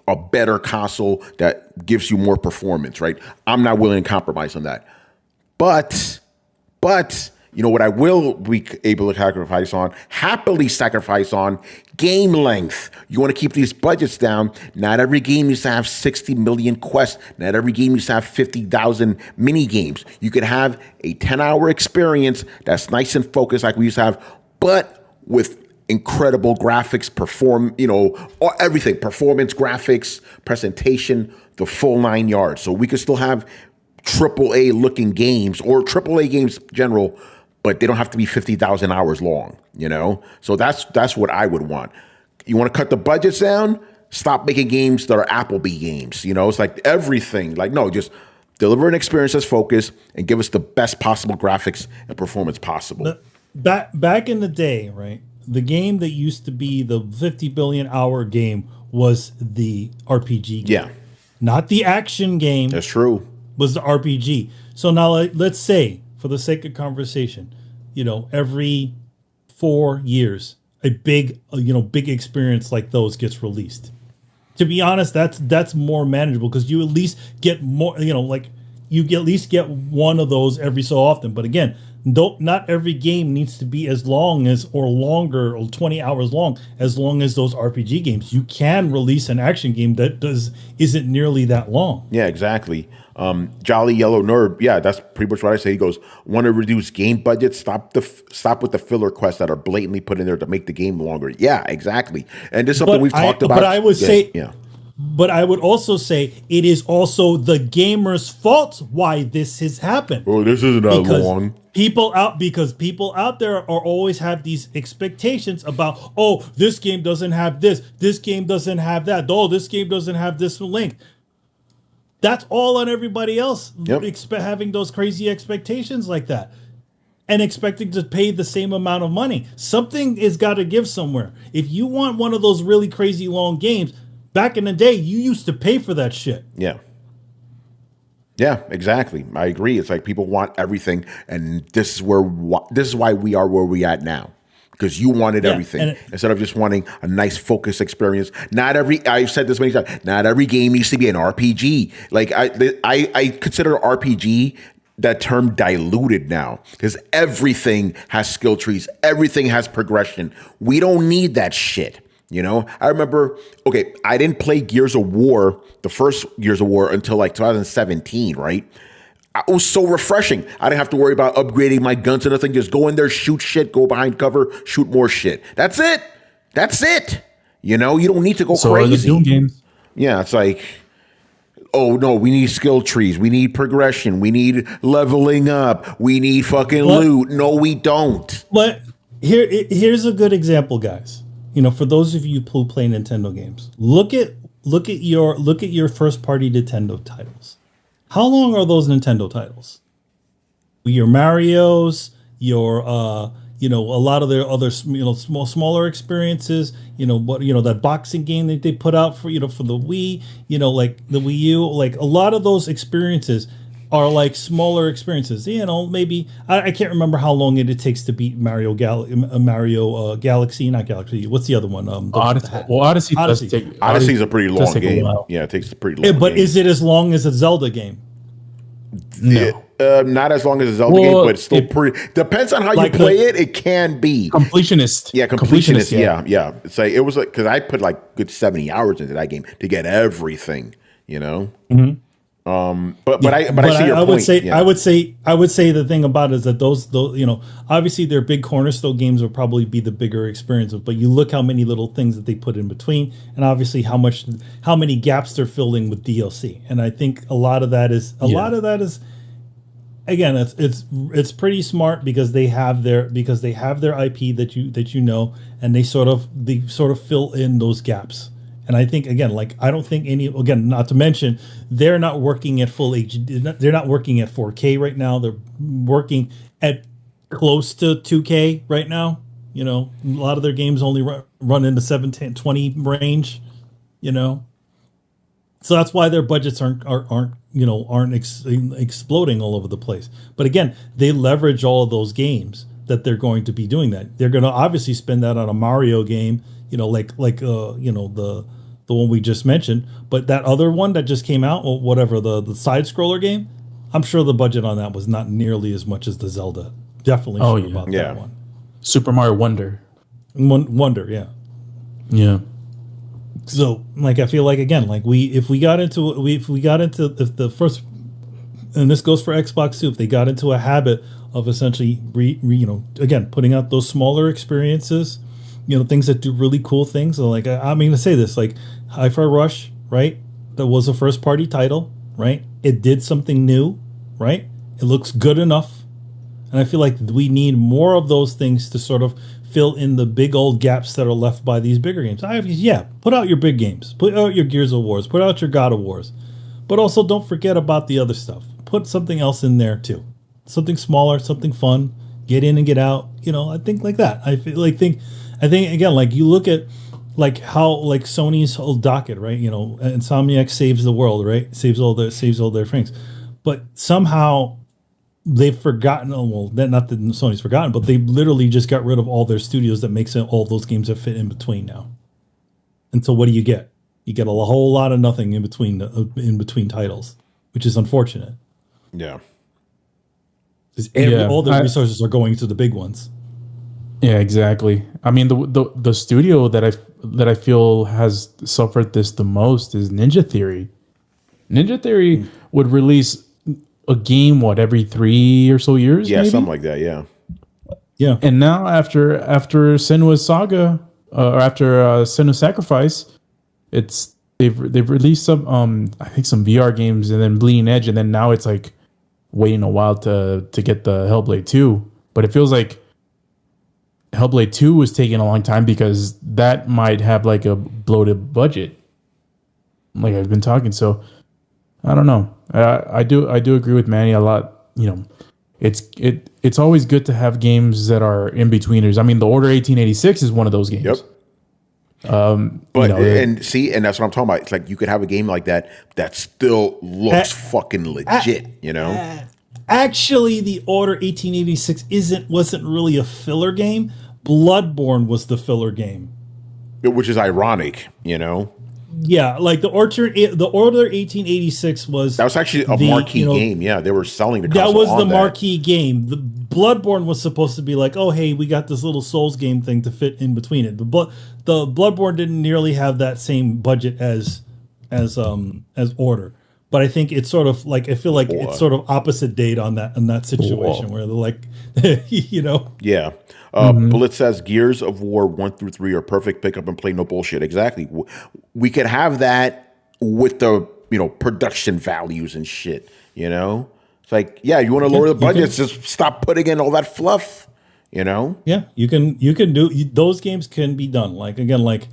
a better console that gives you more performance, right? I'm not willing to compromise on that. But what I will be able to happily sacrifice on, game length. You want to keep these budgets down. Not every game needs to have 60 million quests. Not every game needs to have 50,000 mini games. You could have a 10-hour experience that's nice and focused like we used to have, but with incredible graphics, everything, performance, graphics, presentation, the full 9 yards. So we could still have AAA looking games or AAA games in general, but they don't have to be 50,000 hours long, So that's what I would want. You want to cut the budgets down? Stop making games that are Applebee games. It's like everything. Like, no, just deliver an experience that's focused and give us the best possible graphics and performance possible. Back in the day, right? The game that used to be the 50 billion hour game was the RPG game. Yeah. Not the action game. That's true. Was the RPG. So now let's say, for the sake of conversation, every 4 years, a big experience like those gets released. To be honest, that's more manageable, because you at least get more, you at least get one of those every so often. But again, not every game needs to be as long as, or longer, or 20 hours long as those RPG games. You can release an action game that isn't nearly that long. Yeah, exactly. Jolly Yellow Nerd, yeah, that's pretty much what I say. He goes, want to reduce game budget? Stop with the filler quests that are blatantly put in there to make the game longer. Yeah, exactly. And this is something we've talked about. But I would say, yeah. But I would also say it is also the gamer's fault why this has happened. Oh, this isn't that long. People out there are always have these expectations about, oh, this game doesn't have this game doesn't have that, oh, this game doesn't have this link. That's all on everybody else. Yep. Having those crazy expectations like that and expecting to pay the same amount of money. Something is got to give somewhere. If you want one of those really crazy long games, back in the day, you used to pay for that shit. Yeah. Yeah, exactly. I agree. It's like people want everything, and this is why we are where we at now. Because you wanted everything instead of just wanting a nice focused experience. I've said this many times. Not every game needs to be an RPG. Like I consider RPG that term diluted now because everything has skill trees, everything has progression. We don't need that shit. You know, I remember, I didn't play the first Gears of War until like 2017, right? It was so refreshing. I didn't have to worry about upgrading my guns or nothing. Just go in there, shoot shit, go behind cover, shoot more shit. That's it. You know, you don't need to go crazy. Are the Doom games. Yeah, it's like, oh no, we need skill trees, we need progression, we need leveling up, we need fucking loot. No, we don't. But here's a good example, guys. You know, for those of you who play Nintendo games, look at your first party Nintendo titles. How long are those Nintendo titles? Your Marios, your a lot of their other smaller experiences. That boxing game that they put out for for the Wii. Like the Wii U. Like a lot of those experiences are like smaller experiences. Maybe I can't remember how long it takes to beat Mario Galaxy, not Galaxy. What's the other one? Odyssey. Odyssey's a pretty long game. Yeah, it takes a pretty long. But game. is it as long as a Zelda game? No. Not as long as a Zelda game, but it's still pretty. Depends on how you play it. It can be completionist. Yeah, completionist. Yeah. It's like because I put like good 70 hours into that game to get everything. Mm-hmm. But I see your point. I would say the thing about it is that those obviously their big cornerstone games will probably be the bigger experiences, but you look how many little things that they put in between, and obviously how many gaps they're filling with DLC. And I think a lot of that is again, it's pretty smart because they have their IP that you know, and they sort of fill in those gaps. And I think, again, I don't think not to mention, they're not working at full HD. They're not working at 4K right now. They're working at close to 2K right now. A lot of their games only run in the 720 range, So that's why their budgets aren't exploding all over the place. But again, they leverage all of those games that they're going to be doing that. They're going to obviously spend that on a Mario game, the one we just mentioned, but that other one that just came out, or whatever, the side scroller game, I'm sure the budget on that was not nearly as much as the Zelda. Definitely sure about that one. Super Mario Wonder. Wonder, yeah. Yeah. So, I feel like, again, if the first, and this goes for Xbox too, if they got into a habit of essentially again, putting out those smaller experiences, things that do really cool things. So I'm going to say this, Hi-Fi Rush, right? That was a first party title, right? It did something new, right? It looks good enough. And I feel like we need more of those things to sort of fill in the big old gaps that are left by these bigger games. Put out your big games. Put out your Gears of Wars. Put out your God of Wars. But also don't forget about the other stuff. Put something else in there too. Something smaller, something fun. Get in and get out. I think like that. I think again, you look at how Sony's whole docket, right? Insomniac saves the world, right? Saves all their things, but somehow they've forgotten. Not that Sony's forgotten, but they literally just got rid of all their studios that makes all those games that fit in between now. And so, what do you get? You get a whole lot of nothing in between titles, which is unfortunate. Yeah, because all the resources are going to the big ones. Yeah, exactly. I mean, the studio that I feel has suffered this the most is Ninja Theory. Ninja Theory would release a game every 3 or so years. Yeah, maybe? something like that. Yeah. Yeah. And now after Senua's Saga or after Senua's Sacrifice, they've released some I think some VR games and then Bleeding Edge, and then now it's waiting a while to get the Hellblade 2. But it feels like Hellblade 2 was taking a long time because that might have a bloated budget, like I've been talking. So I don't know. I do agree with Manny a lot. It's always good to have games that are in betweeners. I mean, The Order 1886 is one of those games. Yep. But and that's what I'm talking about. It's like you could have a game like that still looks fucking legit, you know. Actually, the Order 1886 wasn't really a filler game. Bloodborne was the filler game, which is ironic, you know. Yeah, like the Order 1886 was actually a marquee game. Yeah, they were selling the console. That was the marquee game. The Bloodborne was supposed to be like, oh hey, we got this little Souls game thing to fit in between it. The Bloodborne didn't nearly have that same budget as Order. But I think it's sort of like, I feel like it's sort of opposite date on that situation where they're like, you know. Yeah. Bullet says Gears of War 1 through 3 are perfect pick up and play, no bullshit. Exactly. We could have that with the, production values and shit, you know? It's like, yeah, you want to lower the budgets, just stop putting in all that fluff, you know? Yeah, you can do, those games can be done. Like, again, like,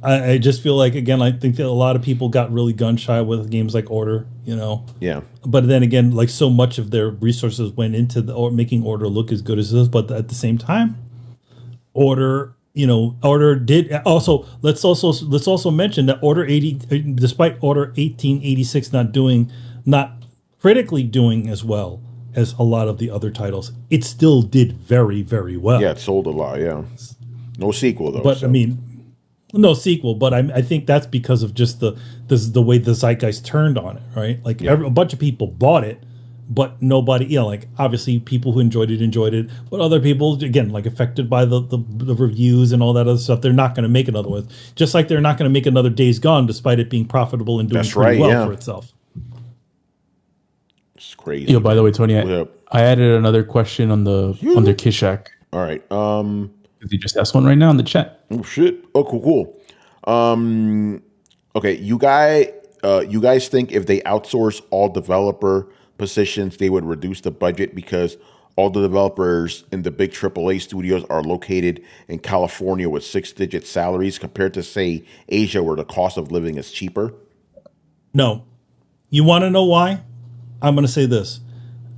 I just feel like, again, I think that a lot of people got really gun shy with games like Order, you know? Yeah. But then again, like so much of their resources went into making Order look as good as this. But at the same time, Order did also, let's also mention that despite Order 1886 not critically doing as well as a lot of the other titles, it still did very, very well. Yeah, it sold a lot, yeah. No sequel, though. But, so. I mean... No sequel, but I think that's because of just the way the zeitgeist turned on it, right? Like a bunch of people bought it, but nobody, like obviously people who enjoyed it, but other people, again, like affected by the reviews and all that other stuff, they're not going to make another one. Just like they're not going to make another Days Gone, despite it being profitable and doing pretty well for itself. It's crazy. By the way, Tony, I added another question under Kishak. All right. You just asked one right now in the chat. Oh shit! Oh, cool. Okay, you guys think if they outsource all developer positions, they would reduce the budget because all the developers in the big AAA studios are located in California with 6-digit salaries compared to, say, Asia, where the cost of living is cheaper? No. You want to know why? I'm going to say this: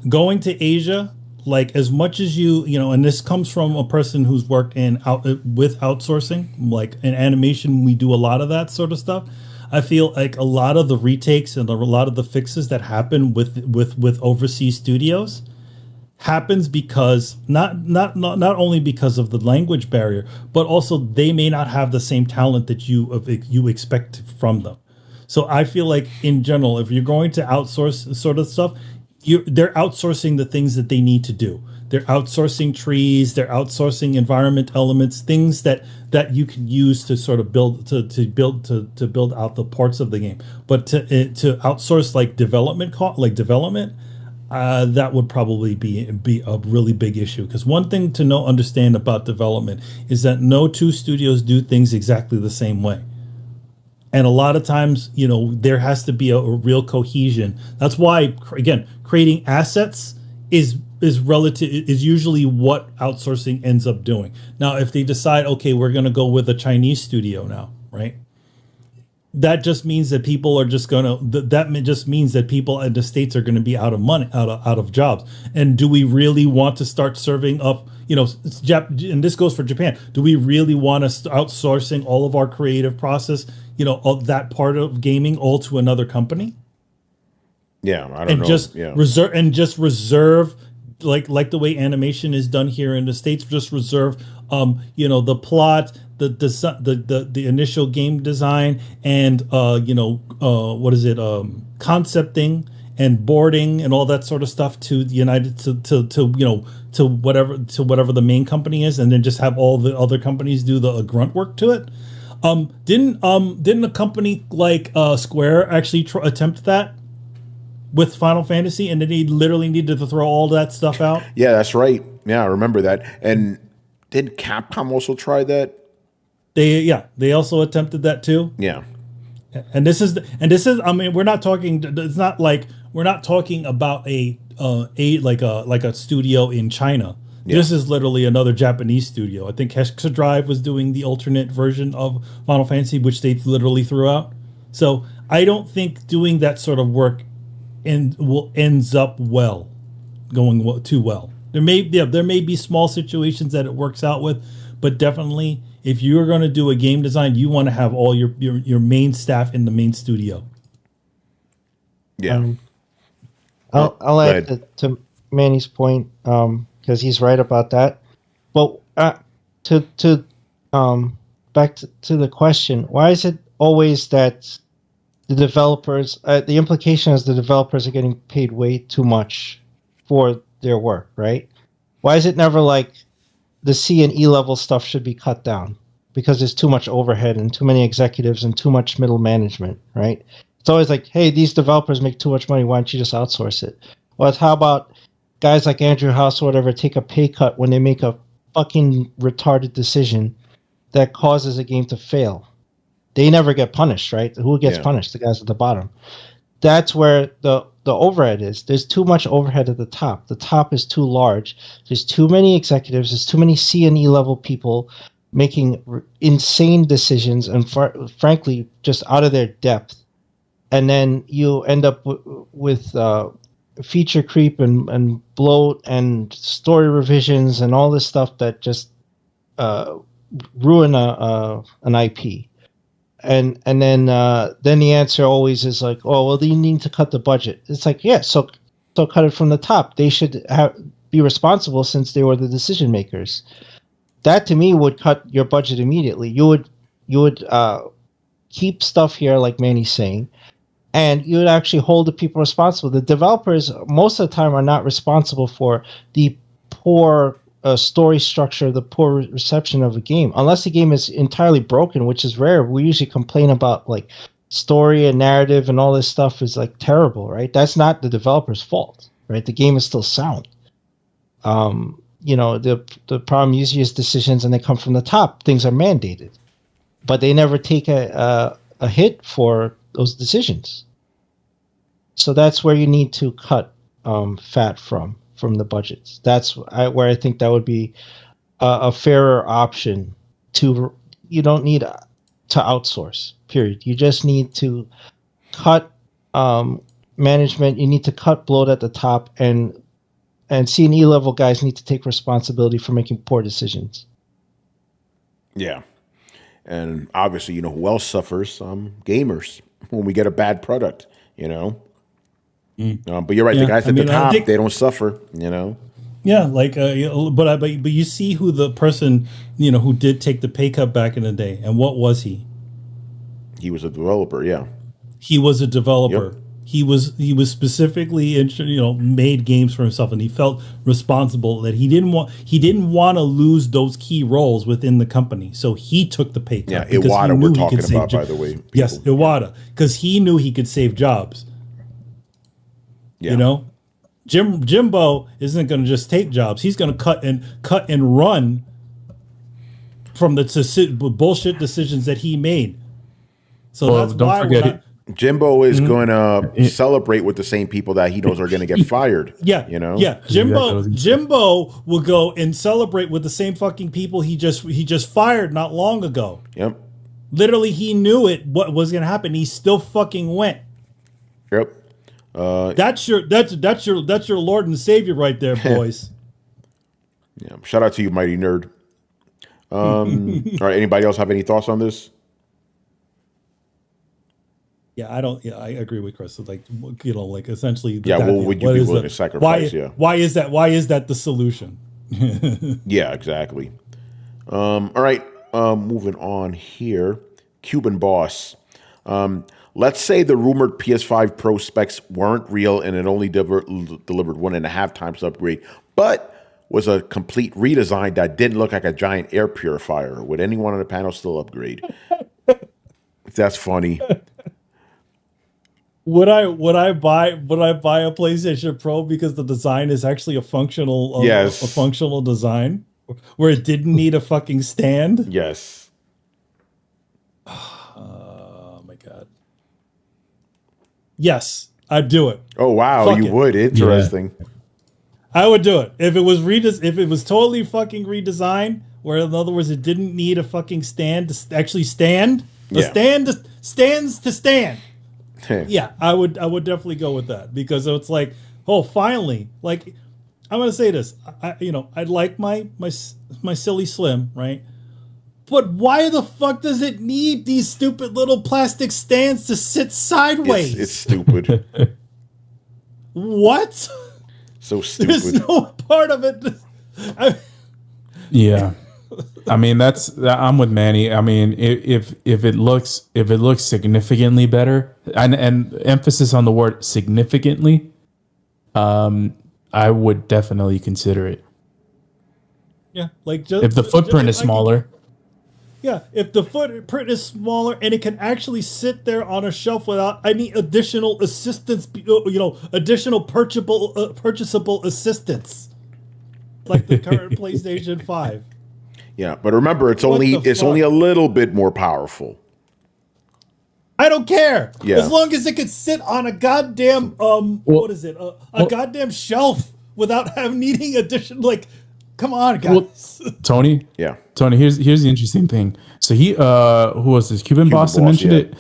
going to Asia. Like as much as and this comes from a person who's worked with outsourcing, like in animation, we do a lot of that sort of stuff. I feel like a lot of the retakes and a lot of the fixes that happen with overseas studios happens because not only because of the language barrier, but also they may not have the same talent that you expect from them. So I feel like in general, if you're going to outsource sort of stuff, they're outsourcing the things that they need to do. They're outsourcing trees. They're outsourcing environment elements, things that you can use to sort of build out the parts of the game. But to outsource like development, that would probably be a really big issue. Because one thing to understand about development is that no two studios do things exactly the same way. And a lot of times, there has to be a real cohesion. That's why, again, creating assets is usually what outsourcing ends up doing. Now, if they decide, okay, we're going to go with a Chinese studio now, right? That just means that people are just going to. That just means that people in the States are going to be out of money, out of jobs. And do we really want to start serving up? And this goes for Japan. Do we really want to outsourcing all of our creative process? Of that part of gaming all to another company. Yeah, I don't know. Reserve like the way animation is done here in the States. Just reserve, the plot, the initial game design, and concepting and boarding and all that sort of stuff to the whatever the main company is, and then just have all the other companies do the grunt work to it. Didn't a company like Square actually attempt that with Final Fantasy, and then he literally needed to throw all that stuff out? Yeah, that's right. Yeah, I remember that. And did Capcom also try that? They also attempted that too. Yeah. And this is I mean, we're not talking. It's not like we're not talking about a studio in China. Yeah. This is literally another Japanese studio. I think Hexa Drive was doing the alternate version of Final Fantasy, which they literally threw out. So I don't think doing that sort of work ends up going too well. There may be small situations that it works out with, but definitely if you're going to do a game design, you want to have all your main staff in the main studio. Yeah. I'll add to Manny's point because he's right about that. But to back to the question, why is it always that the developers? The implication is the developers are getting paid way too much for their work, right? Why is it never like the C and E level stuff should be cut down because there's too much overhead and too many executives and too much middle management, right? It's always like, hey, these developers make too much money. Why don't you just outsource it? Well, how about guys like Andrew House or whatever take a pay cut when they make a fucking retarded decision that causes a game to fail? They never get punished, right? Who gets punished? The guys at the bottom. That's where the overhead is. There's too much overhead at the top. The top is too large. There's too many executives. There's too many C and E level people making insane decisions and frankly just out of their depth. And then you end up with feature creep and bloat and story revisions and all this stuff that just ruin an IP. And then the answer always is like, oh, well, you need to cut the budget. It's like, yeah, so cut it from the top. They should be responsible since they were the decision makers. That to me would cut your budget immediately. You would keep stuff here, like Manny's saying, and you would actually hold the people responsible. The developers most of the time are not responsible for the poor story structure, the poor reception of a game, unless the game is entirely broken, which is rare. We usually complain about like story and narrative and all this stuff is like terrible, right? That's not the developer's fault, right? The game is still sound. The problem usually is decisions, and they come from the top. Things are mandated, but they never take a hit for those decisions. So that's where you need to cut fat from the budgets. That's where I think that would be a fairer option. You don't need to outsource, period. You just need to cut management. You need to cut bloat at the top, and C and E level guys need to take responsibility for making poor decisions. Yeah. And obviously, who else suffers? Gamers when we get a bad product, But you're right. The guys at the top, they don't suffer, Yeah, but you see who the person, who did take the pay cut back in the day, and what was he? He was a developer. Yeah, he was a developer. Yep. He was specifically, made games for himself, and he felt responsible that he didn't want to lose those key roles within the company. So he took the pay cut. Yeah, Iwata we're talking about, by the way. People. Yes, Iwata, because he knew he could save jobs. Yeah. Jimbo isn't going to just take jobs. He's going to cut and run from the bullshit decisions that he made. So that's don't why forget it. Jimbo is going to celebrate with the same people that he knows are going to get fired. Yeah, yeah. Jimbo will go and celebrate with the same fucking people he just fired not long ago. Yep. Literally, he knew what was going to happen. He still fucking went. Yep. That's your Lord and Savior right there, boys. Yeah. Shout out to you, mighty nerd. All right. Anybody else have any thoughts on this? Yeah, I agree with Chris. Essentially. Yeah. What would you be willing to sacrifice? Why is that the solution? Yeah. Exactly. All right. Moving on here. Cuban boss. Let's say the rumored PS5 Pro specs weren't real and it only delivered 1.5 times upgrade, but was a complete redesign that didn't look like a giant air purifier. Would anyone on the panel still upgrade? That's funny. Would I buy a PlayStation Pro because the design is actually a functional design where it didn't need a fucking stand? Yes. Oh my god. Yes, I'd do it. Oh wow, you would. Interesting. Yeah. I would do it if it was totally fucking redesigned. Where in other words, it didn't need a fucking stand to actually stand. Stands to stand. Yeah, I would definitely go with that because it's like, oh, finally, like I'm gonna say this. I like my silly Slim, right? But why the fuck does it need these stupid little plastic stands to sit sideways? It's stupid. What? So stupid. There's no part of it. Yeah. I mean, I'm with Manny. I mean, if it looks significantly better, and emphasis on the word significantly, I would definitely consider it. Yeah, like if the footprint is smaller. Yeah, if the footprint is smaller and it can actually sit there on a shelf without any additional assistance, additional purchasable assistance, like the current PlayStation 5. Yeah, but remember, it's only a little bit more powerful. I don't care. Yeah. As long as it can sit on a goddamn what is it? A goddamn shelf without needing additional. Like, come on, guys. Well, Tony. Yeah. Tony, here's the interesting thing. So he who was this Cuban boss that mentioned it?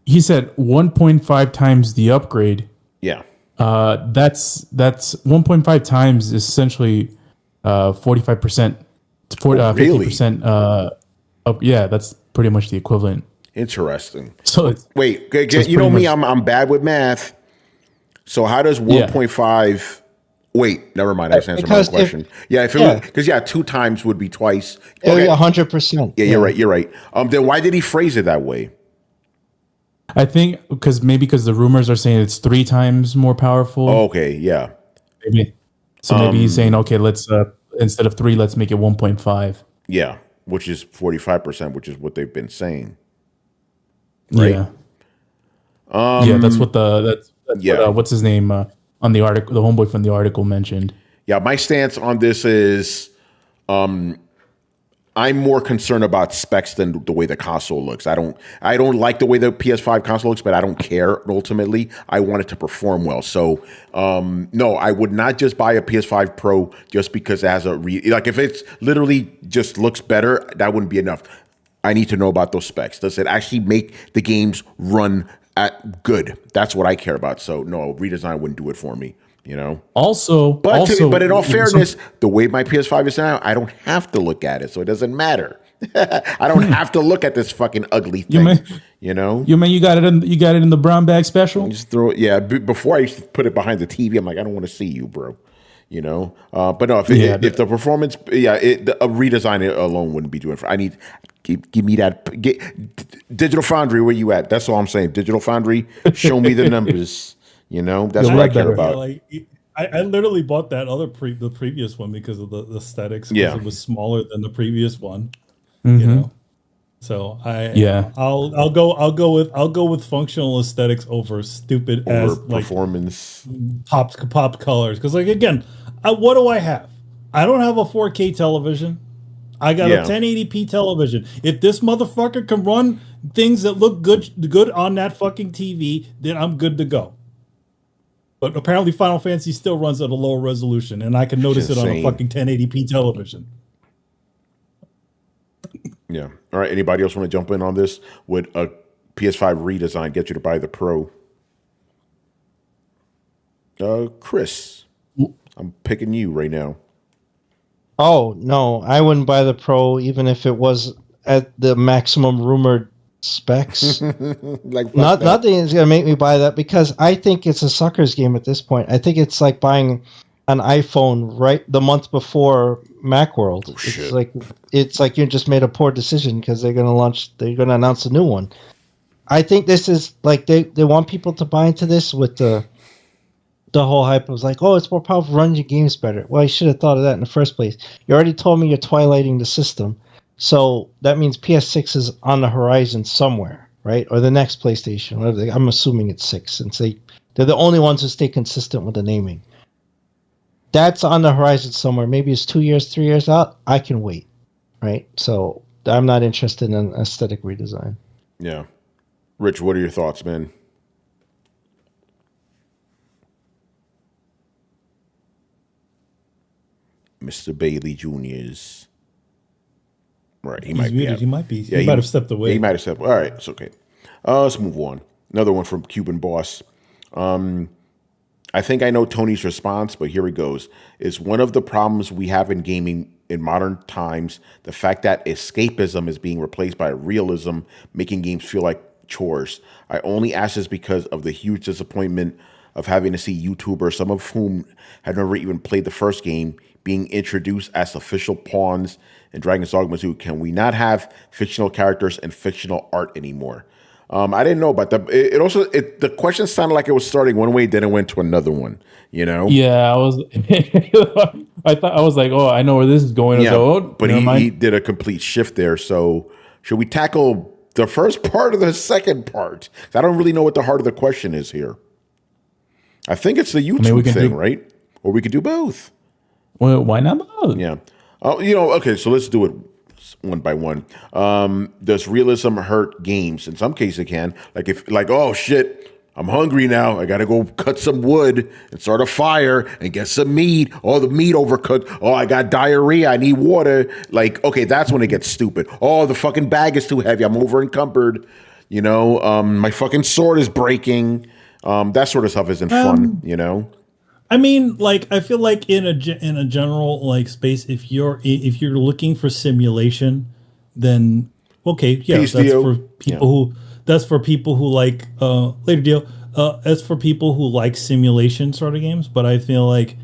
He said 1.5 times the upgrade. Yeah. That's 1.5 times is essentially 45%. 50% up. Yeah, that's pretty much the equivalent. Interesting. So it's, wait, you know me, I'm bad with math. So how does 1.5? Wait, never mind. I just answered my question. Because 2 times would be twice. Okay. 100%. Yeah, you're right. Then why did he phrase it that way? I think because the rumors are saying it's 3 times more powerful. Oh, okay, yeah. Maybe. So maybe he's saying, okay, let's instead of 3, let's make it 1.5. Yeah, which is 45%, which is what they've been saying. Right? Yeah. That's what what, what's his name on the article, the homeboy from the article mentioned. Yeah, my stance on this is I'm more concerned about specs than the way the console looks. I don't like the way the PS5 console looks, but I don't care ultimately. I want it to perform well. So no, I would not just buy a PS5 Pro just because it has like if it's literally just looks better, that wouldn't be enough. I need to know about those specs. Does it actually make the games run at good? That's what I care about. So no, redesign wouldn't do it for me. But in all fairness, the way my PS5 is now, I don't have to look at it, so it doesn't matter. I don't have to look at this fucking ugly thing. You got it in the brown bag special. Just throw it. Yeah, before I used to put it behind the TV. I'm like, I don't want to see you, bro. But no, if the performance, a redesign alone wouldn't be doing. Give me that. Digital Foundry, where you at? That's all I'm saying. Digital Foundry, show me the numbers. That's what I care about. I literally bought that the previous one because of the aesthetics. Yeah, it was smaller than the previous one. Mm-hmm. So I'll go with functional aesthetics over stupid as performance pop colors. Because again, what do I have? I don't have a 4K television. I got a 1080p television. If this motherfucker can run things that look good on that fucking TV, then I'm good to go. But apparently Final Fantasy still runs at a lower resolution, and I can notice it on a fucking 1080p television. Yeah. All right. Anybody else want to jump in on this? Would a PS5 redesign get you to buy the Pro? Chris, I'm picking you right now. Oh, no, I wouldn't buy the Pro even if it was at the maximum rumored specs. Nothing is going to make me buy that because I think it's a sucker's game at this point. I think it's like buying an iPhone right the month before Macworld. It's like you just made a poor decision because they're going to announce a new one. I think this is like they want people to buy into this with the whole hype was like, oh, it's more powerful, run your games better. Well, you should have thought of that in the first place. You already told me you're twilighting the system. So that means PS6 is on the horizon somewhere, right? Or the next PlayStation, whatever. I'm assuming it's 6 since they're the only ones who stay consistent with the naming. That's on the horizon somewhere. Maybe it's 2 years, 3 years out. I can wait, right? So I'm not interested in aesthetic redesign. Yeah. Rich, what are your thoughts, man? Mr. Bailey Jr.'s. Right, he might be. He might be. Yeah, he might have stepped away. He might have stepped. All right, it's okay. Let's move on. Another one from Cuban Boss. I think I know Tony's response, but here he goes. Is one of the problems we have in gaming in modern times the fact that escapism is being replaced by realism, making games feel like chores. I only ask this because of the huge disappointment of having to see YouTubers, some of whom had never even played the first game, being introduced as official pawns in Dragon's Dogma 2. Can we not have fictional characters and fictional art anymore? I didn't know about that. The question sounded like it was starting one way, then it went to another one. You know? Yeah, I was. I was like, oh, I know where this is going. Yeah, but he mind. did a complete shift there. So should we tackle the first part or the second part? I don't really know what the heart of the question is here. I think it's the YouTube thing, right? Or we could do both. Well, why not both? Yeah. Okay, so let's do it one by one. Does realism hurt games? In some cases it can. Oh shit, I'm hungry now. I gotta go cut some wood and start a fire and get some meat. Oh, the meat overcooked. Oh, I got diarrhea. I need water. Okay, that's when it gets stupid. Oh, the fucking bag is too heavy. I'm over encumbered. My fucking sword is breaking. That sort of stuff isn't fun, I mean, I feel like in a general space, if you're looking for simulation, then okay, yeah, that's for people who like later deal. That's for people who like simulation sort of games. But I feel like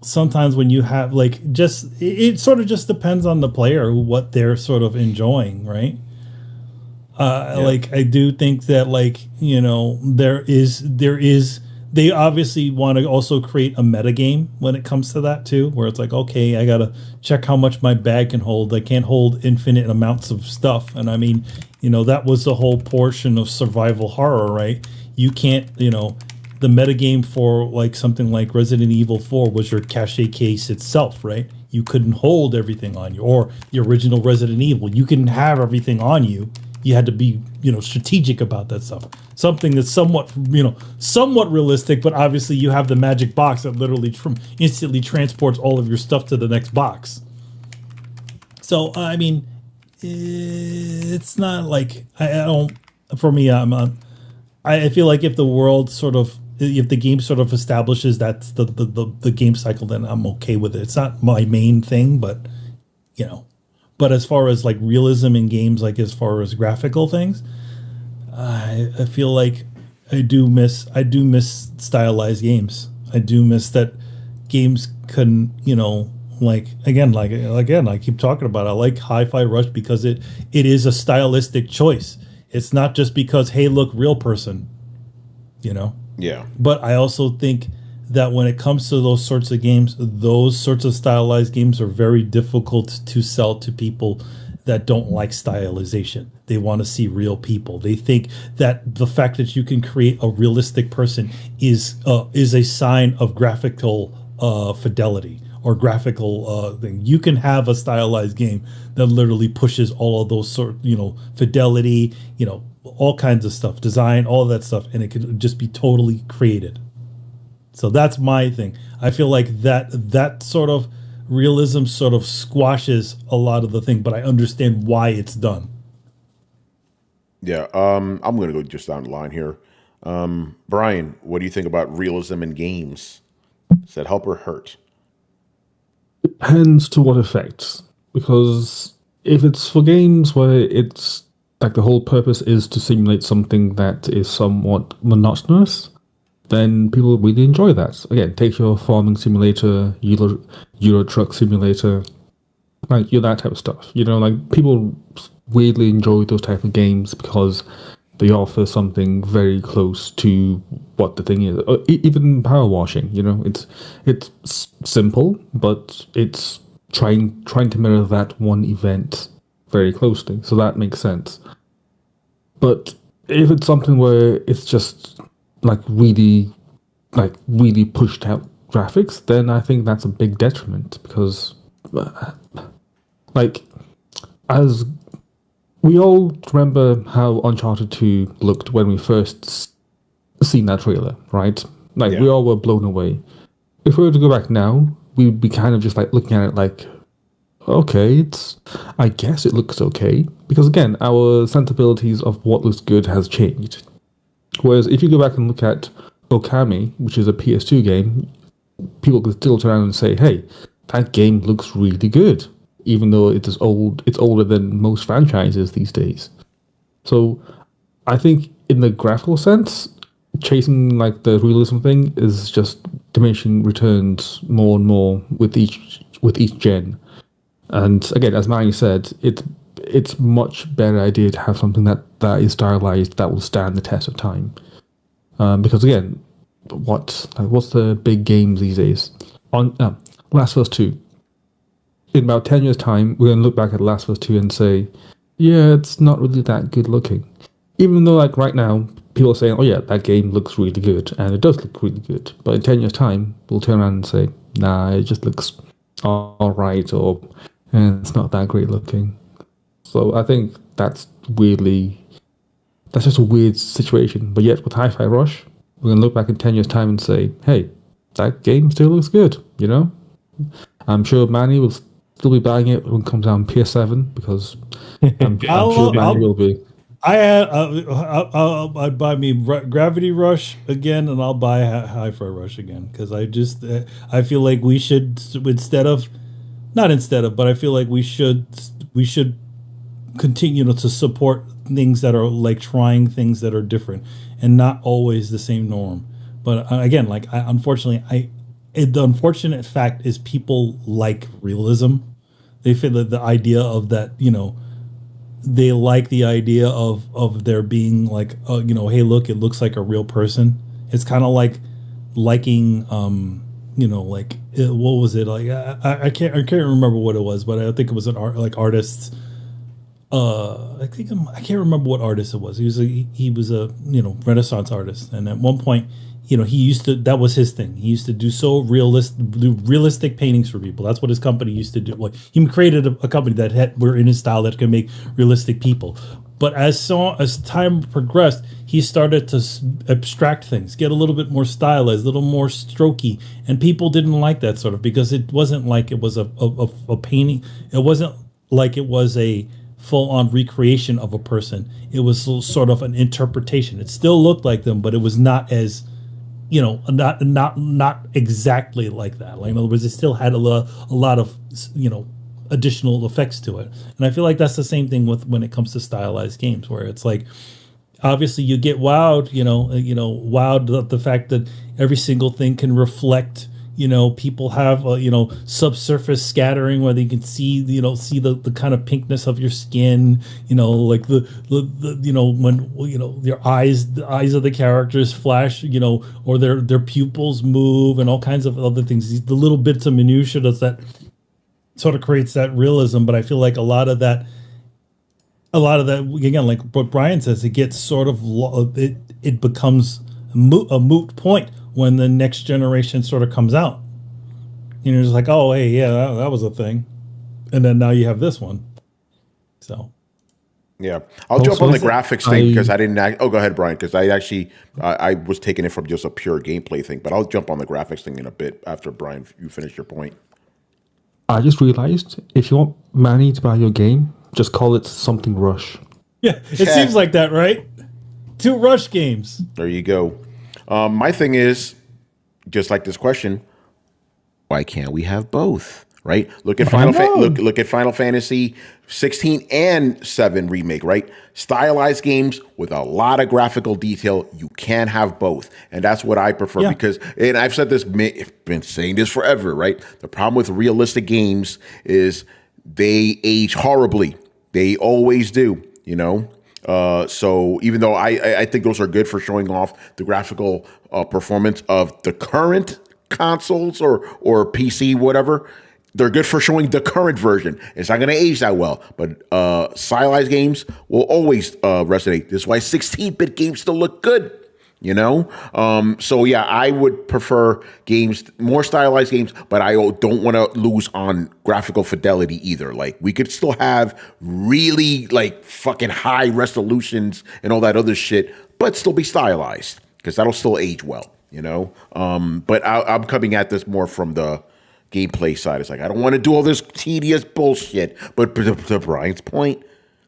sometimes when you have it sort of just depends on the player what they're sort of enjoying, right? I do think that there is they obviously want to also create a meta game when it comes to that too, where it's okay, I gotta check how much my bag can hold. I can't hold infinite amounts of stuff, and I mean, that was the whole portion of survival horror, right? You can't, the meta game for something like Resident Evil 4 was your cache case itself, right? You couldn't hold everything on you, or the original Resident Evil, you couldn't have everything on you. You had to be, strategic about that stuff. Something that's somewhat realistic, but obviously you have the magic box that literally instantly transports all of your stuff to the next box. So, I mean, it's not for me, I feel like if the game sort of establishes that's the game cycle, then I'm okay with it. It's not my main thing, but, But as far as realism in games, as far as graphical things, I feel like I do miss stylized games. I do miss that games can, again, I keep talking about it. I like Hi-Fi Rush because it is a stylistic choice. It's not just because, hey, look, real person, Yeah. But I also think that when it comes to those sorts of games, those sorts of stylized games are very difficult to sell to people that don't like stylization. They want to see real people. They think that the fact that you can create a realistic person is a sign of graphical fidelity or graphical thing. You can have a stylized game that literally pushes all of those fidelity, all kinds of stuff, design, all of that stuff, and it could just be totally created. So that's my thing. I feel like that sort of realism sort of squashes a lot of the thing, but I understand why it's done. Yeah, I'm going to go just down the line here. Brian, what do you think about realism in games? Does that help or hurt? Depends to what effect. Because if it's for games where it's the whole purpose is to simulate something that is somewhat monotonous, then people really enjoy that. Again, take your farming simulator, Euro truck simulator, that type of stuff. People weirdly enjoy those type of games because they offer something very close to what the thing is. Even power washing, it's simple, but it's trying to mirror that one event very closely. So that makes sense. But if it's something where it's just really pushed out graphics, then I think that's a big detriment because, as we all remember how Uncharted 2 looked when we first seen that trailer, right? We all were blown away. If we were to go back now, we'd be kind of just looking at it okay, I guess it looks okay. Because again, our sensibilities of what looks good has changed. Whereas if you go back and look at Okami, which is a PS2 game, people could still turn around and say, "Hey, that game looks really good," even though it is old. It's older than most franchises these days. So, I think in the graphical sense, chasing like the realism thing is just diminishing returns more and more with each gen. And again, as Manny said, it's much better idea to have something that is stylized that will stand the test of time. Because again, what's the big games these days? On Last of Us 2. In about 10 years' time, we're going to look back at Last of Us 2 and say, yeah, it's not really that good looking. Even though, like, right now, people are saying, oh yeah, that game looks really good, and it does look really good. But in 10 years' time, we'll turn around and say, nah, it just looks alright, or it's not that great looking. So I think that's just a weird situation. But yet, with Hi-Fi Rush, we're going to look back in 10 years' time and say, hey, that game still looks good, you know? I'm sure Manny will still be buying it when it comes out on PS7, because I'm sure Manny will be. I'd buy me Gravity Rush again, and I'll buy Hi-Fi Rush again, because I feel like we should, but I feel like we should continue to support things that are like trying things that are different and not always the same norm. But again, like unfortunately, the unfortunate fact is people like realism. They feel that the idea of that, they like the idea of there being like, hey, look, it looks like a real person. It's kind of like liking, what was it like? I can't remember what it was, but I think it was an artist. I can't remember what artist it was. He was a Renaissance artist, and at one point, that was his thing. He used to do realistic paintings for people. That's what his company used to do. Like, he created a company that were in his style that could make realistic people. But as time progressed, he started to abstract things, get a little bit more stylized, a little more strokey, and people didn't like that sort of, because it wasn't like it was a painting. It wasn't like it was a full-on recreation of a person. It was sort of an interpretation. It still looked like them, but it was not as not exactly like that. Like, in other words, it still had a lot of additional effects to it. And I feel like that's the same thing when it comes to stylized games, where it's like, obviously you get wowed, wowed at the fact that every single thing can reflect. People have subsurface scattering where they can see the kind of pinkness of your skin, like the when your eyes, the eyes of the characters flash, or their pupils move, and all kinds of other things. The little bits of minutia that sort of creates that realism. But I feel like a lot of that again, like what Brian says, it gets sort of it becomes a moot point when the next generation sort of comes out. You're just like, oh, hey, yeah, that was a thing. And then now you have this one. So. Yeah. I'll jump on the graphics thing, because I didn't go ahead, Brian, because I was taking it from just a pure gameplay thing, but I'll jump on the graphics thing in a bit after, Brian, you finish your point. I just realized, if you want Manny to buy your game, just call it something Rush. Yeah, it seems like that, right? 2 Rush games. There you go. My thing is, just like this question, why can't we have both? Right? Look at look at Final Fantasy 16 and 7 remake. Right? Stylized games with a lot of graphical detail. You can have both, and that's what I prefer, because, and I've said this, been saying this forever. Right? The problem with realistic games is they age horribly. They always do. So even though I think those are good for showing off the graphical performance of the current consoles or PC, whatever, they're good for showing the current version. It's not going to age that well, but stylized games will always resonate. This is why 16-bit games still look good. So yeah, I would prefer games, more stylized games, but I don't want to lose on graphical fidelity either. Like, we could still have really like fucking high resolutions and all that other shit, but still be stylized, because that'll still age well, But I'm coming at this more from the gameplay side. It's like, I don't want to do all this tedious bullshit. But to Brian's point,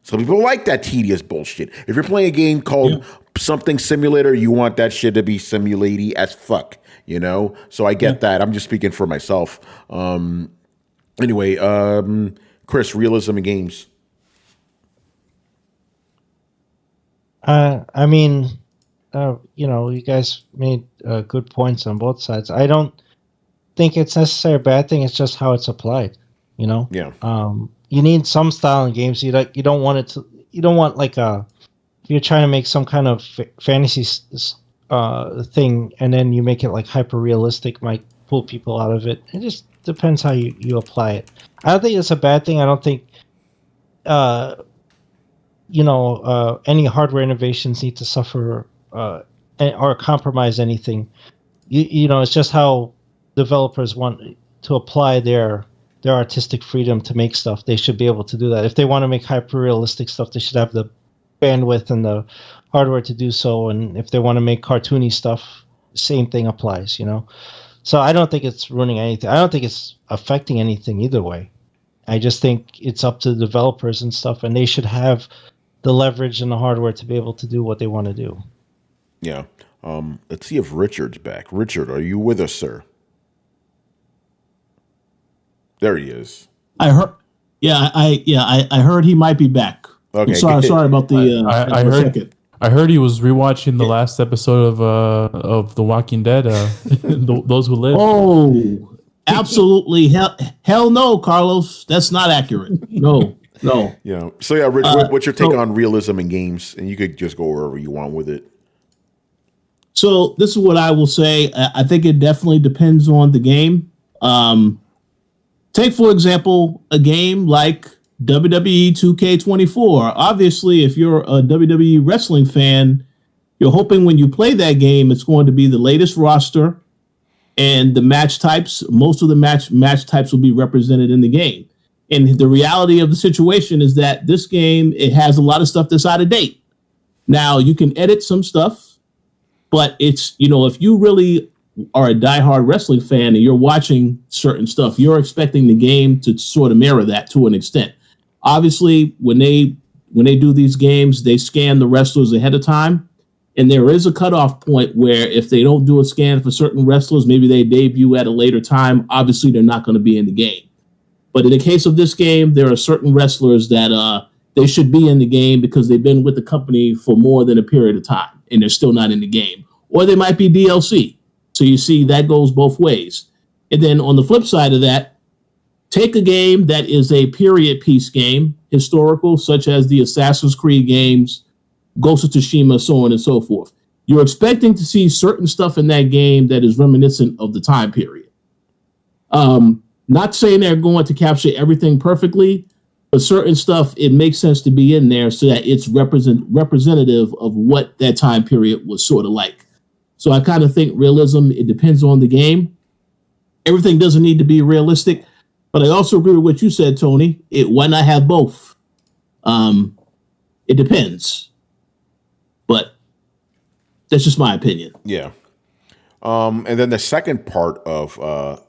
Some people like that tedious bullshit. If you're playing a game called something simulator, you want that shit to be simulaty as fuck, you know? So I get that. I'm just speaking for myself. Anyway, Chris, realism in games. I mean, you guys made good points on both sides. I don't think it's necessarily a bad thing. It's just how it's applied, you know? Yeah. You need some style in games. You don't want it to, you don't want like if you're trying to make some kind of fantasy thing and then you make it like hyper realistic, might pull people out of it. It just depends how you apply it. I don't think it's a bad thing. I don't think, any hardware innovations need to suffer or compromise anything. It's just how developers want to apply their artistic freedom to make stuff. They should be able to do that. If they want to make hyper realistic stuff, they should have the bandwidth and the hardware to do so. And if they want to make cartoony stuff, same thing applies, So I don't think it's ruining anything. I don't think it's affecting anything either way. I just think it's up to the developers and stuff, and they should have the leverage and the hardware to be able to do what they want to do. Yeah. Let's see if Richard's back. Richard, are you with us, sir? There he is. I heard. Yeah, I heard he might be back. Okay. Sorry about the. I heard he was rewatching the last episode of The Walking Dead. Those who live. Oh, absolutely! Hell no, Carlos. That's not accurate. No. Yeah. So yeah, Rich, what's your take on realism in games? And you could just go wherever you want with it. So this is what I will say. I think it definitely depends on the game. Take, for example, a game like WWE 2K24. Obviously, if you're a WWE wrestling fan, you're hoping when you play that game, it's going to be the latest roster and the match types. Most of the match types will be represented in the game. And the reality of the situation is that this game, it has a lot of stuff that's out of date. Now, you can edit some stuff, but it's, if you really are a diehard wrestling fan and you're watching certain stuff, you're expecting the game to sort of mirror that to an extent. Obviously, when they do these games, they scan the wrestlers ahead of time. And there is a cutoff point where if they don't do a scan for certain wrestlers, maybe they debut at a later time. Obviously, they're not going to be in the game. But in the case of this game, there are certain wrestlers that they should be in the game because they've been with the company for more than a period of time and they're still not in the game. Or they might be DLC. So you see, that goes both ways. And then on the flip side of that, take a game that is a period piece game, historical, such as the Assassin's Creed games, Ghost of Tsushima, so on and so forth. You're expecting to see certain stuff in that game that is reminiscent of the time period. Not saying they're going to capture everything perfectly, but certain stuff, it makes sense to be in there so that it's representative of what that time period was sort of like. So I kind of think realism, it depends on the game. Everything doesn't need to be realistic, but I also agree with what you said, Tony. Why not have both? It depends, but that's just my opinion. Yeah. And then the second part of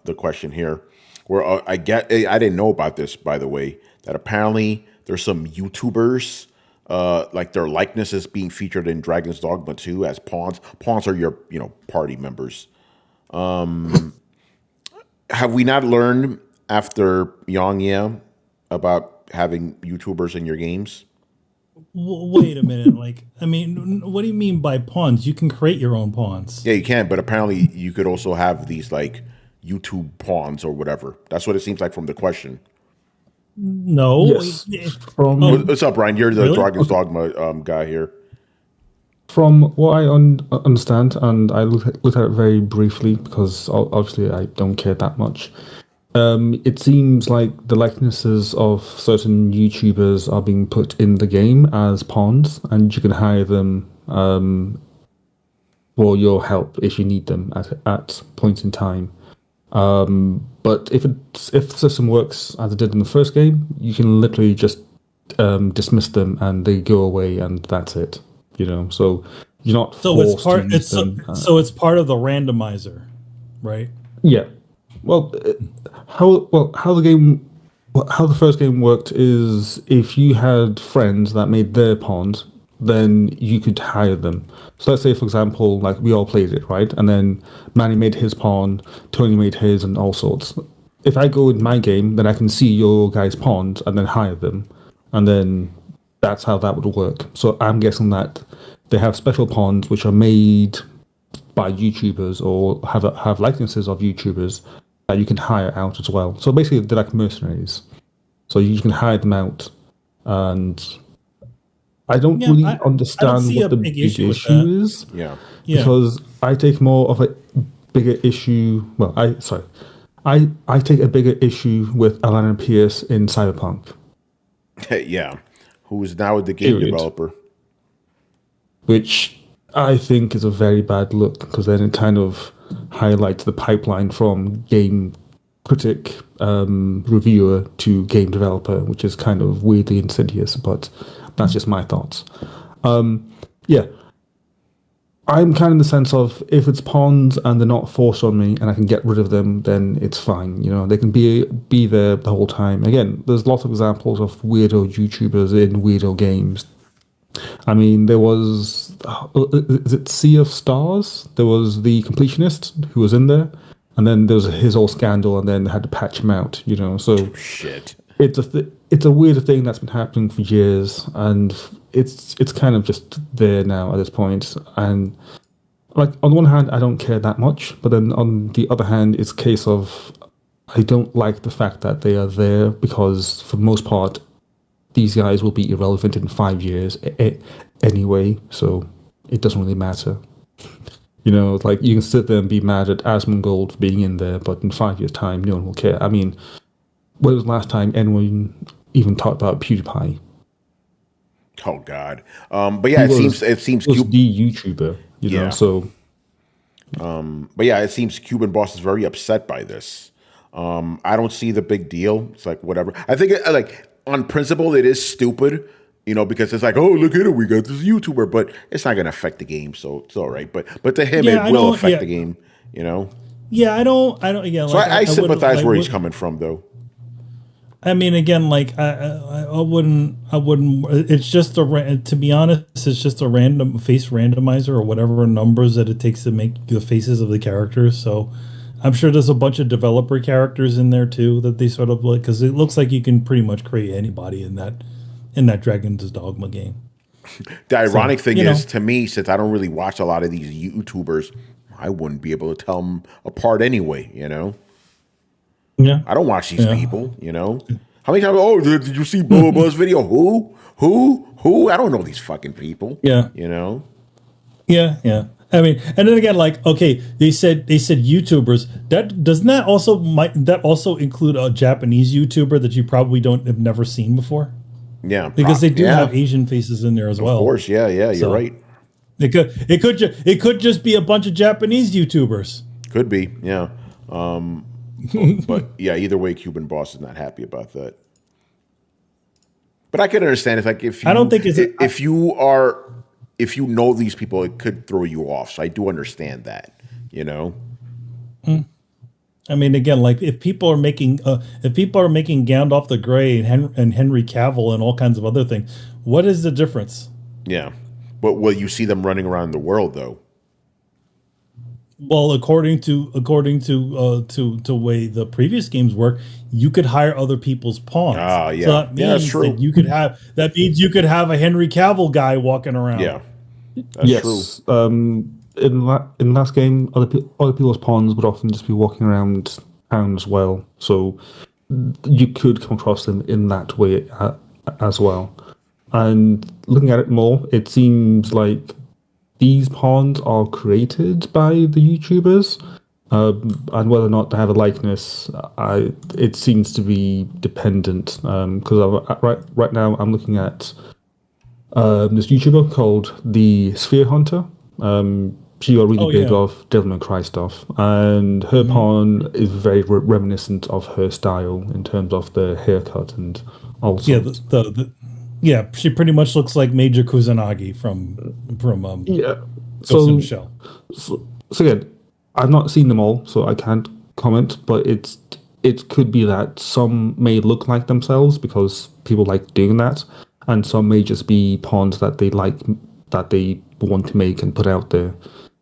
the question here, where I didn't know about this, by the way, that apparently there's some YouTubers. Like their likeness is being featured in Dragon's Dogma 2 as pawns. Pawns are your, party members. Have we not learned after Yongye about having YouTubers in your games? Wait a minute. What do you mean by pawns? You can create your own pawns. Yeah, you can, but apparently you could also have these like YouTube pawns or whatever. That's what it seems like from the question. No. Yes. What's up, Ryan? You're the Really? Dragon's Dogma guy here. From what I understand, and I looked at it very briefly because obviously I don't care that much. It seems like the likenesses of certain YouTubers are being put in the game as pawns, and you can hire them for your help if you need them at points in time. But if the system works as it did in the first game, you can literally just dismiss them and they go away, and that's it. So you're not forced to use them. So it's part of the randomizer, right? Yeah. Well, how the game how the first game worked is if you had friends that made their pawns, then you could hire them. So let's say, for example, like we all played it, right? And then Manny made his pawn, Tony made his, and all sorts. If I go in my game, then I can see your guys' pawns and then hire them. And then that's how that would work. So I'm guessing that they have special pawns which are made by YouTubers or have likenesses of YouTubers that you can hire out as well. So basically, they're like mercenaries. So you can hire them out. And I don't really understand what the big issue is. Yeah. Because I take more of a bigger issue. Well, I take a bigger issue with Alana Pierce in Cyberpunk. Yeah. Who is now the game developer. Which I think is a very bad look, because then it kind of highlights the pipeline from game critic, reviewer to game developer, which is kind of weirdly insidious, but that's just my thoughts. Yeah. I'm kind of in the sense of, if it's pawns and they're not forced on me and I can get rid of them, then it's fine. You know, they can be there the whole time. Again, there's lots of examples of weirdo YouTubers in weirdo games. I mean, there was, is it Sea of Stars? There was the completionist who was in there, and then there was his whole scandal, and then they had to patch him out, you know. So shit. It's a weird thing that's been happening for years, and it's kind of just there now at this point. And like, on the one hand, I don't care that much, but then on the other hand, it's a case of I don't like the fact that they are there, because for the most part, these guys will be irrelevant in 5 years anyway, so it doesn't really matter. You know, it's like you can sit there and be mad at Asmongold for being in there, but in 5 years' time, no one will care. I mean, when was the last time anyone even talked about PewDiePie? Oh God! But yeah, it seems the YouTuber, you know. So, but yeah, it seems Cuban Boss is very upset by this. I don't see the big deal. It's like whatever. I think like on principle, it is stupid, you know, because it's like, oh, look at it, we got this YouTuber, but it's not going to affect the game, so it's all right. But to him, it will affect the game, you know. Yeah, I don't. Yeah, so like, I sympathize where he's coming from, though. I mean, again, like I wouldn't. It's just to be honest, it's just a random face randomizer or whatever numbers that it takes to make the faces of the characters. So I'm sure there's a bunch of developer characters in there too that they sort of like, because it looks like you can pretty much create anybody in that Dragon's Dogma game. The ironic thing is, to me, since I don't really watch a lot of these YouTubers, I wouldn't be able to tell them apart anyway, you know. Yeah, I don't watch these people, you know. How many times? Oh, did you see blah blah's video? Who? I don't know these fucking people. Yeah, you know. Yeah. I mean, and then again, like, okay, they said YouTubers. Doesn't that also include a Japanese YouTuber that you probably have never seen before? Yeah, because they do have Asian faces in there as well. Of course, yeah, you're right. It could just be a bunch of Japanese YouTubers. Could be, yeah. But yeah, either way, Cuban Boss is not happy about that. But I can understand. It's like if you know these people, it could throw you off. So I do understand that, you know. I mean, again, like if people are making Gandalf the Grey and Henry Cavill and all kinds of other things, what is the difference? Yeah, but will you see them running around the world though? Well, according to way the previous games work, you could hire other people's pawns. Ah, yeah, so that means that's true. That means you could have a Henry Cavill guy walking around. Yeah, that's true. In last game, other people's pawns would often just be walking around town as well, so you could come across them in that way as well. And looking at it more, it seems like these pawns are created by the YouTubers, and whether or not they have a likeness, it seems to be dependent. Because right now I'm looking at this YouTuber called the Sphere Hunter. She got really big off Devil May Cry stuff, and her pawn is very reminiscent of her style in terms of the haircut and also. Yeah, yeah, she pretty much looks like Major Kusanagi from Ghost in the Shell. So again, I've not seen them all, so I can't comment. But it's it could be that some may look like themselves because people like doing that, and some may just be pawns that they like, that they want to make and put out there.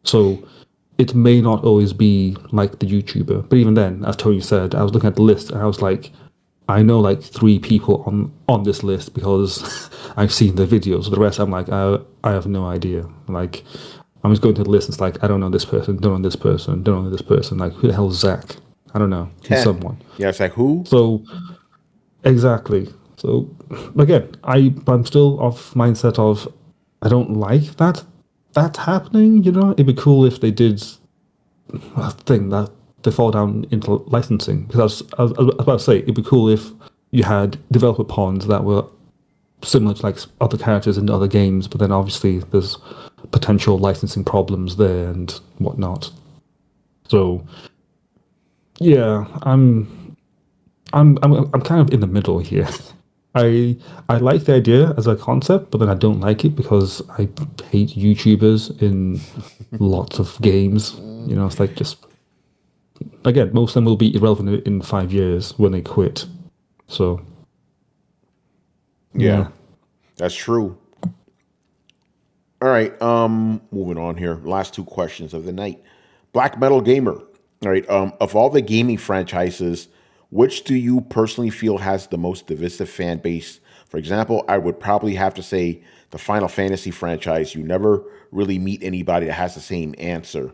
So it may not always be like the YouTuber. But even then, as Tony said, I was looking at the list and I was like, I know like 3 people on this list because I've seen the videos. The rest, I'm like, I have no idea. Like, I'm just going to the list. It's like, I don't know this person, don't know this person, don't know this person. Like, who the hell is Zach? I don't know. He's someone. Yeah, it's like, who? So, exactly. So, again, I'm still off mindset of, I don't like that's happening, you know? It'd be cool if they did a thing that they fall down into licensing. Because I was about to say, it'd be cool if you had developer pawns that were similar to like other characters in other games, but then obviously there's potential licensing problems there and whatnot. So yeah, I'm kind of in the middle here. I like the idea as a concept, but then I don't like it because I hate YouTubers in lots of games. You know, it's like just, again, most of them will be irrelevant in 5 years when they quit. So yeah. That's true. All right, moving on here. Last 2 questions of the night. Black Metal Gamer. All right, of all the gaming franchises, which do you personally feel has the most divisive fan base? For example, I would probably have to say the Final Fantasy franchise. You never really meet anybody that has the same answer.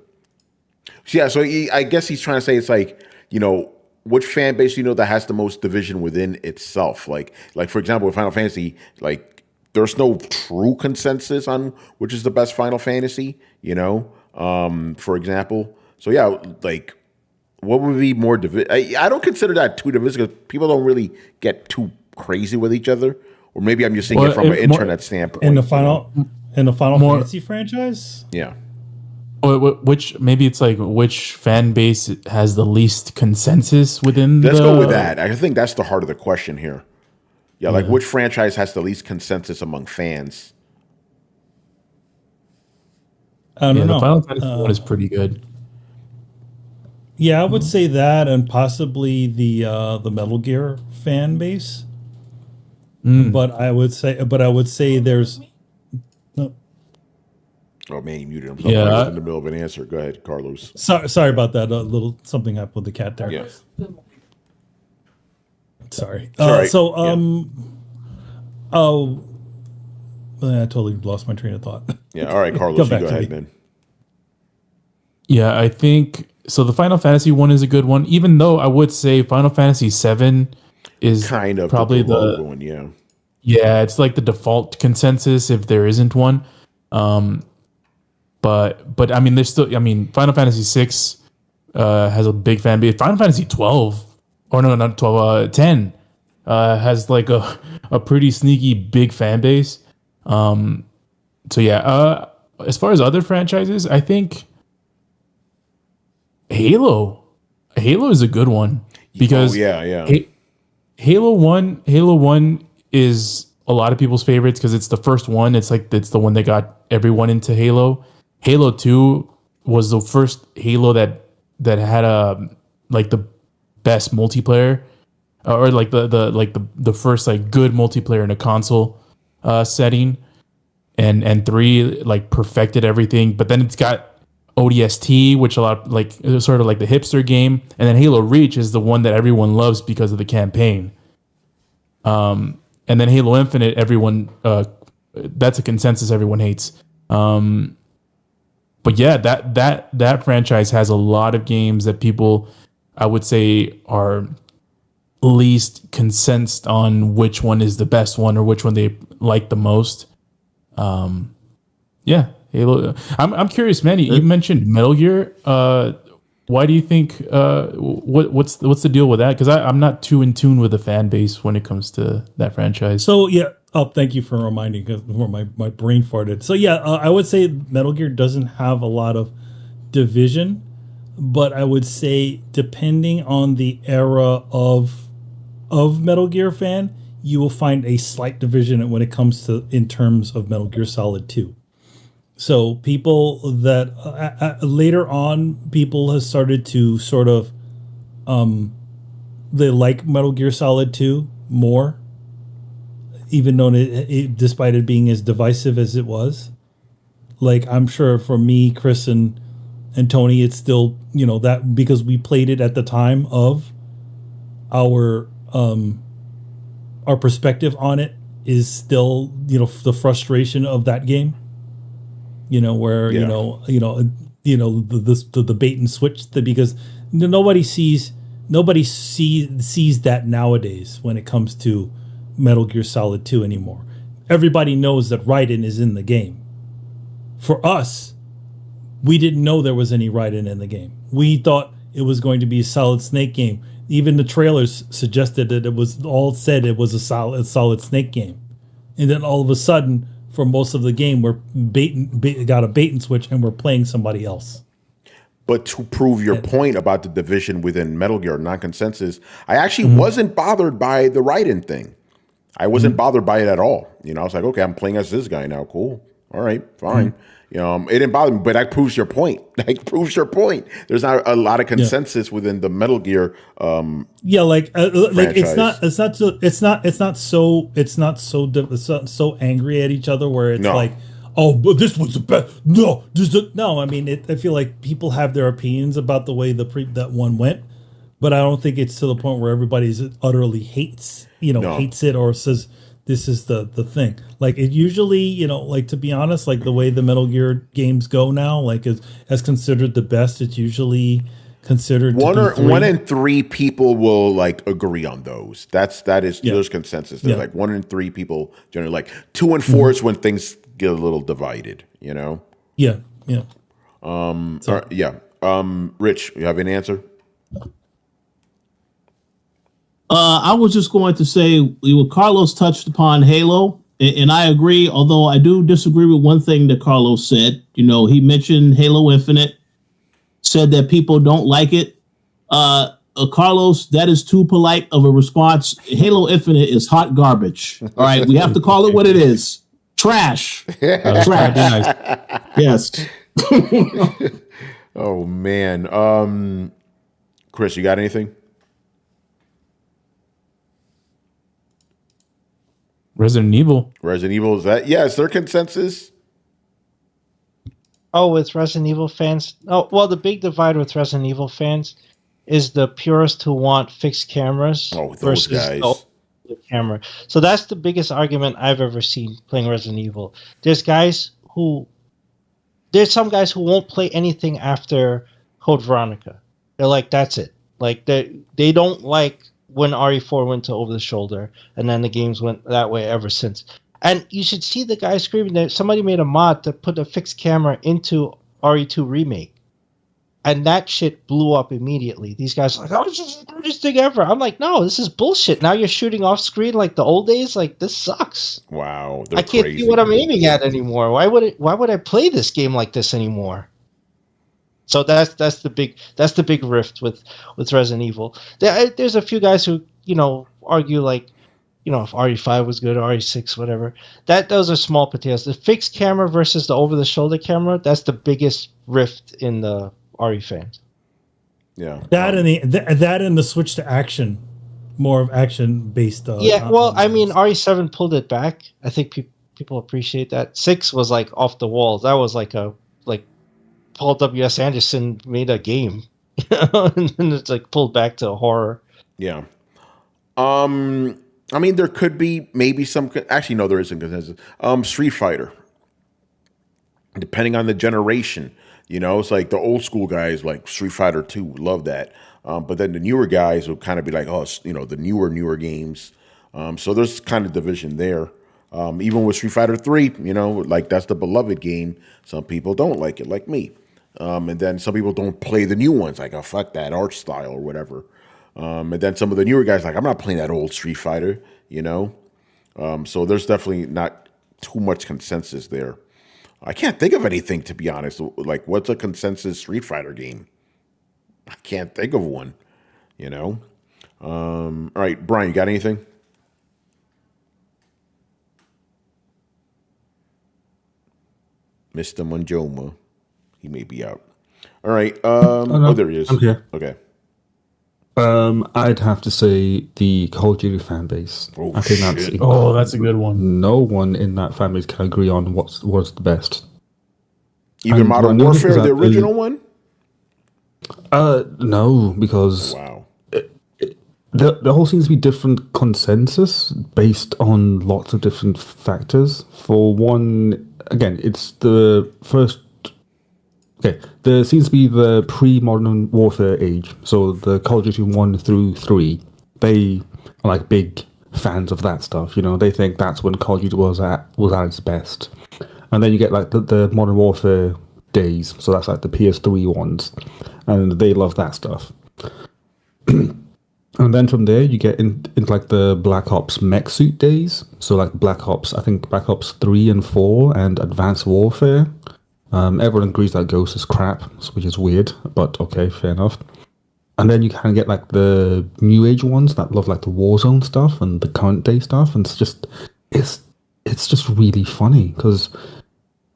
So yeah, so I guess he's trying to say it's like, you know, which fan base you know that has the most division within itself. Like for example, with Final Fantasy, like there's no true consensus on which is the best Final Fantasy, you know, for example. So yeah, like what would be more I don't consider that too divisive because people don't really get too crazy with each other. Or maybe I'm just seeing it from an internet standpoint. In the Final Fantasy franchise? Yeah. Which maybe it's like which fan base has the least consensus within Let's go with that. I think that's the heart of the question here. Yeah, like which franchise has the least consensus among fans? I don't know. The Final Fantasy one is pretty good. Yeah, I would say that, and possibly the Metal Gear fan base. But I would say there's. Oh man, he muted himself. Yeah, I was in the middle of an answer. Go ahead, Carlos. Sorry about that. A little something happened with the cat there. Yeah. Sorry. Right. I totally lost my train of thought. Yeah. All right, Carlos, Go you go to ahead, me. man. Yeah, I think so. The Final Fantasy one is a good one, even though I would say Final Fantasy 7 is Kind of probably the one. Yeah. Yeah, it's like the default consensus if there isn't one. But I mean, there's still. I mean, Final Fantasy 6 has a big fan base. Final Fantasy 12, or no, not 12. 10 has like a pretty sneaky big fan base. So yeah. As far as other franchises, I think Halo is a good one because Halo 1 is a lot of people's favorites because it's the first one. It's the one that got everyone into Halo. Halo 2 was the first Halo that had like the best multiplayer, or like the first like good multiplayer in a console setting, and 3 like perfected everything. But then it's got ODST, which a lot like sort of like the hipster game, and then Halo Reach is the one that everyone loves because of the campaign. And then Halo Infinite, everyone that's a consensus everyone hates. But yeah, that franchise has a lot of games that people, I would say, are least consensed on which one is the best one or which one they like the most. Yeah, Halo. I'm curious, Manny. You mentioned Metal Gear. Why do you think? What's the deal with that? Because I'm not too in tune with the fan base when it comes to that franchise. So yeah. Oh, thank you for reminding, because before my brain farted. So yeah, I would say Metal Gear doesn't have a lot of division, but I would say depending on the era of Metal Gear fan, you will find a slight division when it comes to in terms of Metal Gear Solid 2. So people that later on, people have started to sort of they like Metal Gear Solid 2 more, even though despite it being as divisive as it was. Like, I'm sure for me, Chris, and Tony, it's still, that because we played it at the time of our perspective on it is still, the frustration of that game. Where the bait and switch, because nobody sees that nowadays when it comes to Metal Gear Solid 2 anymore. Everybody knows that Raiden is in the game. For us, we didn't know there was any Raiden in the game. We thought it was going to be a Solid Snake game. Even the trailers suggested that it was a solid Snake game. And then all of a sudden, for most of the game, we're got a bait and switch, and we're playing somebody else. But to prove your point about the division within Metal Gear non-consensus, I actually wasn't bothered by the Raiden thing. I wasn't bothered by it at all. I was like, okay, I'm playing as this guy now. Cool. All right, fine. It didn't bother me, but that proves your point. There's not a lot of consensus within the Metal Gear. Like it's not so angry at each other where it's like, oh, but this was the best. No. I mean, I feel like people have their opinions about the way that one went, but I don't think it's to the point where everybody's utterly hates it or says this is the thing. Like, it usually, like, to be honest, like the way the Metal Gear games go now, like as considered the best, it's usually considered one in three people will like agree on those. There's consensus. There's like 1 in 3 people generally like. 2 and 4 is when things get a little divided. Yeah. Rich, you have an answer? I was just going to say, Carlos touched upon Halo, and I agree, although I do disagree with one thing that Carlos said. He mentioned Halo Infinite, said that people don't like it. Carlos, that is too polite of a response. Halo Infinite is hot garbage. All right, we have to call it what it is. Trash. Trash. Yes. Oh, man. Chris, you got anything? Resident Evil, is that? Yeah, is there consensus? Oh, with Resident Evil fans? Oh, well, the big divide with Resident Evil fans is the purists who want fixed cameras versus guys. The camera. So that's the biggest argument I've ever seen playing Resident Evil. There's some guys who won't play anything after Code Veronica. They're like, that's it. Like, they don't like when RE4 went to over the shoulder, and then the games went that way ever since. And you should see the guy screaming that somebody made a mod to put a fixed camera into RE2 Remake. And that shit blew up immediately. These guys are like, oh, this is the greatest thing ever. I'm like, no, this is bullshit. Now you're shooting off screen like the old days. Like, this sucks. Wow. I can't see what I'm aiming at anymore. Why would I play this game like this anymore? So that's the big rift with Resident Evil. There's a few guys who argue like, if RE5 was good, RE6, whatever. Those are small potatoes. The fixed camera versus the over the shoulder camera, that's the biggest rift in the RE fans. Yeah, that and the switch to action, more of action based. I mean, RE7 pulled it back. I think people appreciate that. 6 was like off the walls. That was like Paul W.S. Anderson made a game, and then it's like pulled back to horror. Yeah. I mean, there could be maybe some. Actually, no, there isn't consensus. Street Fighter, depending on the generation, it's like the old school guys like Street Fighter 2 love that, but then the newer guys will kind of be like, oh, the newer games. So there's kind of division there. Even with Street Fighter 3, like that's the beloved game. Some people don't like it, like me. And then some people don't play the new ones, like, oh, fuck that art style or whatever. And then some of the newer guys like, I'm not playing that old Street Fighter, So there's definitely not too much consensus there. I can't think of anything, to be honest. Like, what's a consensus Street Fighter game? I can't think of one, All right, Brian, you got anything? Mr. Manjoma. He may be out. All right. Oh, there he is. I'm here. Okay. I'd have to say the Call of Duty fan base. Oh, I think shit. That's a good one. No one in that fan base can agree on what's the best. Even And Modern what I noticed Warfare, is the that original one? No, because Wow. there all seems to be different consensus based on lots of different factors. For one, again, it's the first. Okay, there seems to be the pre-modern warfare age. So the Call of Duty 1 through 3, they are like big fans of that stuff. You know, they think that's when Call of Duty was at its best. And then you get like the Modern Warfare days. So that's like the PS3 ones, and they love that stuff. And then from there, you get into like the Black Ops mech suit days. So like Black Ops, I think Black Ops 3 and 4 and Advanced Warfare. Everyone agrees that Ghost is crap, which is weird, but okay, fair enough. And then you kind of get like the new age ones that love like the Warzone stuff and the current day stuff, and it's just really funny because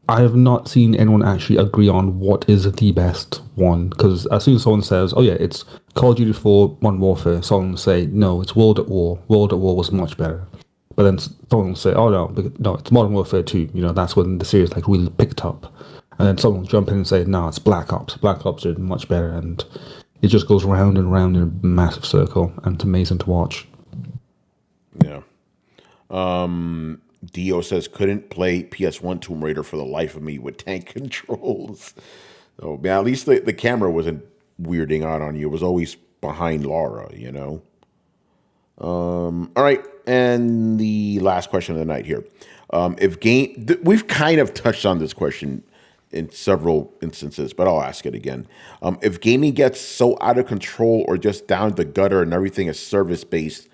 I have not seen anyone actually agree on what is the best one. Because as soon as someone says, "Oh yeah, it's Call of Duty 4 Modern Warfare," someone will say, "No, it's World at War. World at War was much better." But then someone will say, "Oh no, it's Modern Warfare 2. You know, that's when the series like really picked up." And then someone will jump in and say, "No, it's Black Ops. Black Ops are much better." And it just goes round and round in a massive circle, and it's amazing to watch. Yeah. Dio says, couldn't play PS1 Tomb Raider for the life of me with tank controls. Oh, man, at least the camera wasn't weirding out on you. It was always behind Laura, you know? All right. And the last question of the night here. We've kind of touched on this question in several instances, but I'll ask it again. If gaming gets so out of control or just down the gutter and everything is service-based,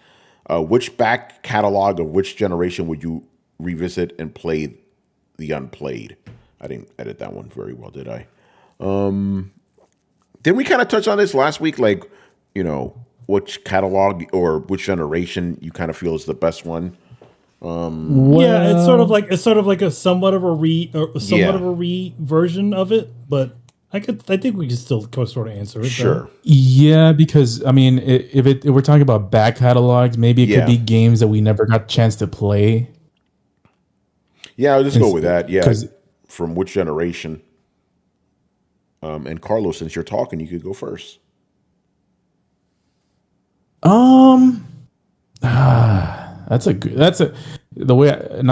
which back catalog of which generation would you revisit and play the unplayed? I didn't edit that one very well, did I? Didn't we kind of touch on this last week? Like, you know, which catalog or which generation you kind of feel is the best one? Yeah, it's sort of like a somewhat of a re version of it, but I think we can still sort of answer it. Sure. Though. Yeah, because I mean, if we're talking about back catalogs, maybe it could be games that we never got a chance to play. Yeah, I'll just go with that. Yeah, 'cause- from which generation? And Carlos, since you're talking, you could go first. Now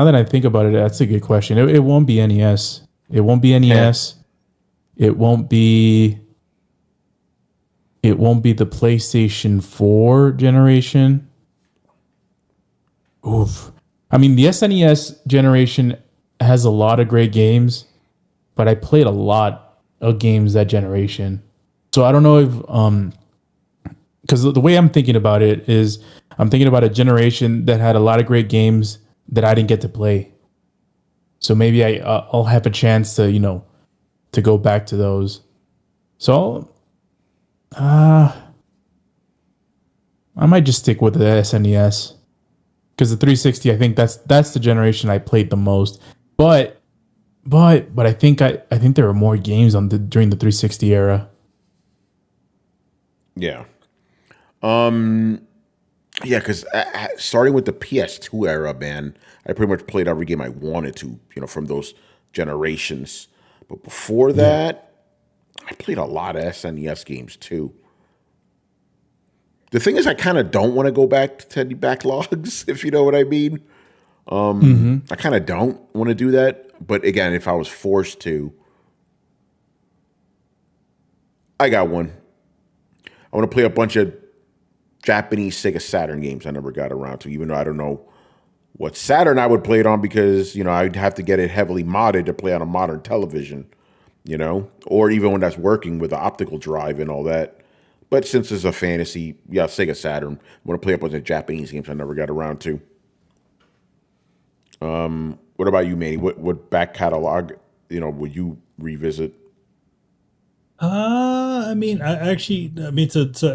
that I think about it, that's a good question. It won't be NES. It won't be NES. It won't be the PlayStation 4 generation. Oof. I mean, the SNES generation has a lot of great games, but I played a lot of games that generation. So I don't know if because the way I'm thinking about it is I'm thinking about a generation that had a lot of great games that I didn't get to play. So maybe I'll have a chance to, to go back to those. So I might just stick with the SNES because the 360, I think that's the generation I played the most. But I think there were more games during the 360 era. Yeah. Yeah, because starting with the PS2 era, man, I pretty much played every game I wanted to, from those generations. But before that, I played a lot of SNES games too. The thing is, I kind of don't want to go back to the backlogs, if you know what I mean. I kind of don't want to do that. But again, if I was forced to, I got one. I want to play a bunch of Japanese Sega Saturn games I never got around to, even though I don't know what Saturn I would play it on because, I'd have to get it heavily modded to play on a modern television, or even when that's working with the optical drive and all that. But since it's a fantasy, Sega Saturn, I want to play a bunch of Japanese games I never got around to. What about you, Manny? What back catalog, would you revisit? To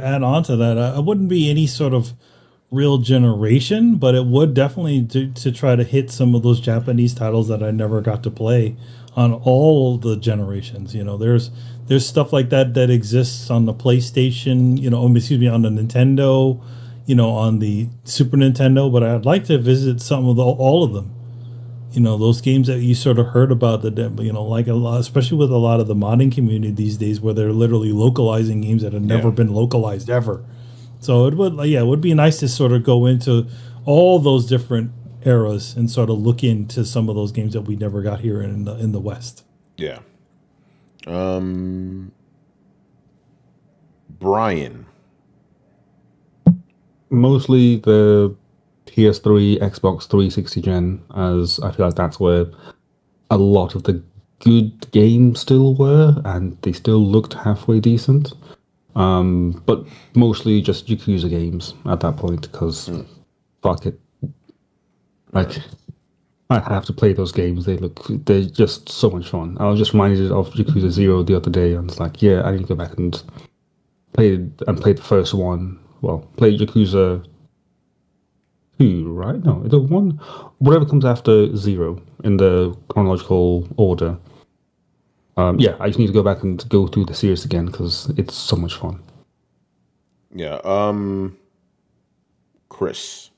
add on to that, I wouldn't be any sort of real generation, but it would definitely to try to hit some of those Japanese titles that I never got to play on all the generations. There's stuff like that exists on the PlayStation, on the Nintendo, on the Super Nintendo. But I'd like to visit some of all of them. Those games that you sort of heard about that, like a lot, especially with a lot of the modding community these days, where they're literally localizing games that have never been localized ever. So it would be nice to sort of go into all those different eras and sort of look into some of those games that we never got here in the West. Yeah. Brian. Mostly the PS3, Xbox 360 gen, as I feel like that's where a lot of the good games still were, and they still looked halfway decent. But mostly just Yakuza games at that point, because fuck it. Like, I have to play those games. They're just so much fun. I was just reminded of Yakuza 0 the other day, and it's like, yeah, I need to go back and play the first one. Well, play Yakuza 2, right? No, the one, whatever comes after 0 in the chronological order. I just need to go back and go through the series again because it's so much fun. Yeah. Chris.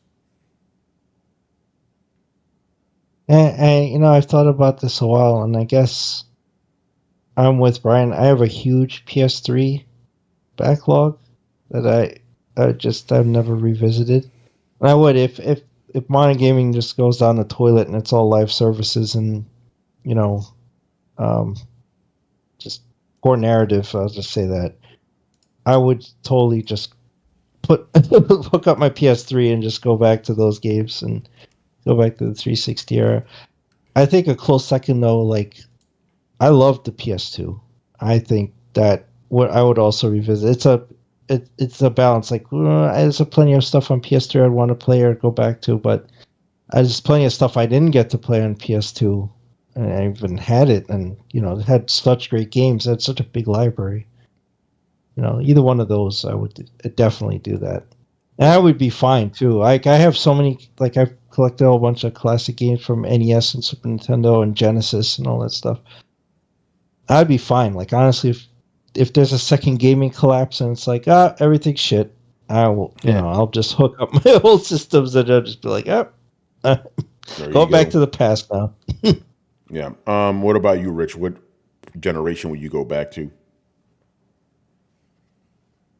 And I've thought about this a while, and I guess I'm with Brian. I have a huge PS3 backlog that I've never revisited. And I would if modern gaming just goes down the toilet and it's all live services and just poor narrative. I'll just say that I would totally just hook up my PS3 and just go back to those games and go back to the 360 era. I think a close second though, like I love the PS2. I think that what I would also revisit. It's a balance. Like there's plenty of stuff on PS3 I'd want to play or go back to, but there's plenty of stuff I didn't get to play on PS2, and I even had it, and it had such great games. It had such a big library. Either one of those, I would definitely do that, and I would be fine too. Like I have so many. Like I've collected a whole bunch of classic games from NES and Super Nintendo and Genesis and all that stuff. I'd be fine. Like honestly, if there's a second gaming collapse and it's like, everything's shit, I will, I'll just hook up my old systems and I'll just be like, go back to the past now. Yeah. What about you, Rich? What generation would you go back to?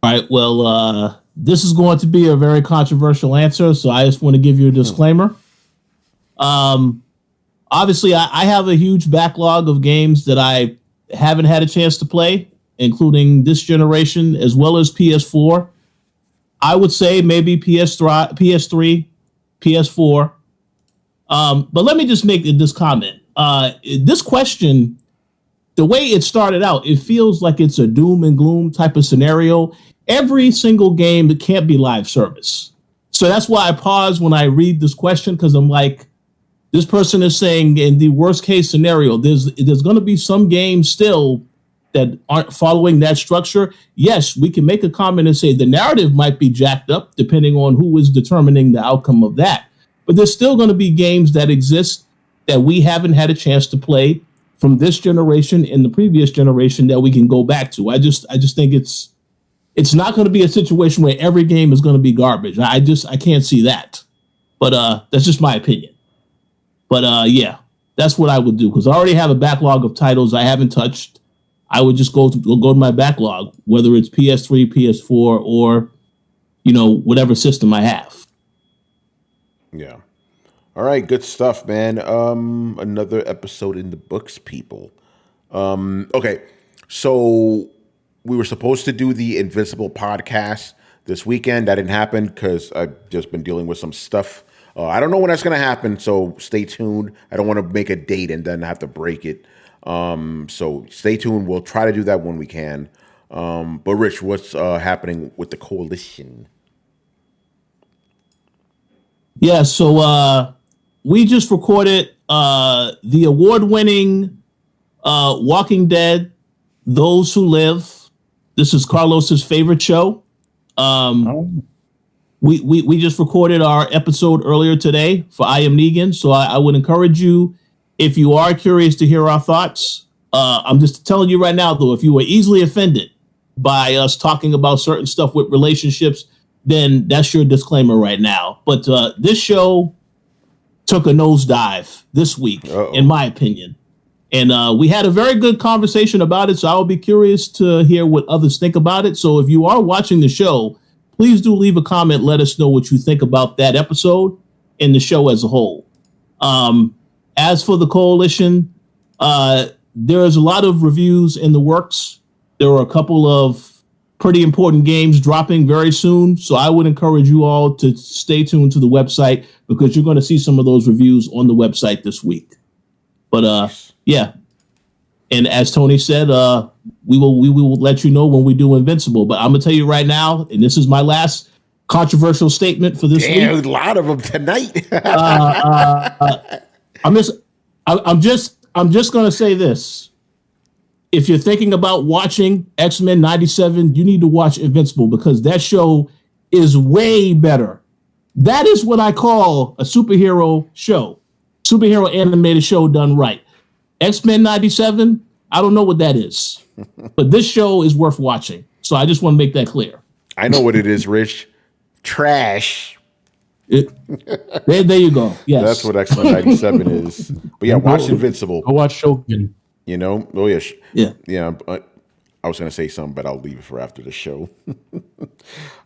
All right. Well, this is going to be a very controversial answer, so I just want to give you a disclaimer. Obviously, I have a huge backlog of games that I haven't had a chance to play, including this generation as well as PS4. I would say maybe PS3, PS4. But let me just make this comment. This question, the way it started out, it feels like it's a doom and gloom type of scenario. Every single game, it can't be live service. So that's why I pause when I read this question, because I'm like, this person is saying in the worst case scenario, there's going to be some games still that aren't following that structure. Yes, we can make a comment and say the narrative might be jacked up depending on who is determining the outcome of that. But there's still going to be games that exist that we haven't had a chance to play from this generation and the previous generation that we can go back to. I just think it's not going to be a situation where every game is going to be garbage. I can't see that. But that's just my opinion. But yeah, that's what I would do, because I already have a backlog of titles I haven't touched. I would just go to my backlog, whether it's PS3, PS4, or whatever system I have. Yeah. All right, good stuff, man. Another episode in the books, people. Okay, so we were supposed to do the Invincible podcast this weekend. That didn't happen because I've just been dealing with some stuff. I don't know when that's going to happen, so stay tuned. I don't want to make a date and then have to break it. So stay tuned. We'll try to do that when we can. But Rich, what's happening with the coalition? Yeah, so we just recorded the award-winning Walking Dead, Those Who Live. This is Carlos's favorite show. We just recorded our episode earlier today for I Am Negan, so I would encourage you, if you are curious to hear our thoughts, I'm just telling you right now, though, if you were easily offended by us talking about certain stuff with relationships, then that's your disclaimer right now. But this show took a nosedive this week, in my opinion. And we had a very good conversation about it, so I will be curious to hear what others think about it. So if you are watching the show, please do leave a comment. Let us know what you think about that episode and the show as a whole. As for the coalition, there is a lot of reviews in the works. There are a couple of pretty important games dropping very soon. So I would encourage you all to stay tuned to the website because you're going to see some of those reviews on the website this week. But yeah. And as Tony said, we will let you know when we do Invincible. But I'm going to tell you right now, and this is my last controversial statement for this week. A lot of them tonight. I'm just going to say this. If you're thinking about watching X-Men 97, you need to watch Invincible because that show is way better. That is what I call a superhero show, superhero animated show done right. X-Men 97, I don't know what that is, but this show is worth watching. So I just want to make that clear. I know what it is, Rich. Trash. There you go. Yes. That's what X-Men 97 is. But yeah, watch Invincible. Go watch Shogun. You know? Oh, yeah. Yeah. I was going to say something, but I'll leave it for after the show.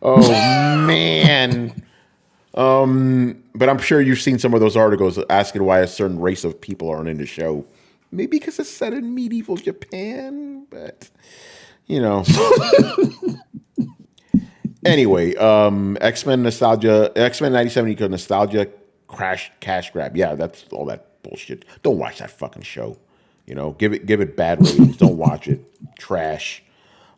Oh, man. But I'm sure you've seen some of those articles asking why a certain race of people aren't in the show. Maybe because it's set in medieval Japan, but, you know. Anyway, X-Men nostalgia, X-Men 97 equals nostalgia, cash grab. Yeah, that's all that bullshit. Don't watch that fucking show. You know, give it bad ratings. Don't watch it. Trash.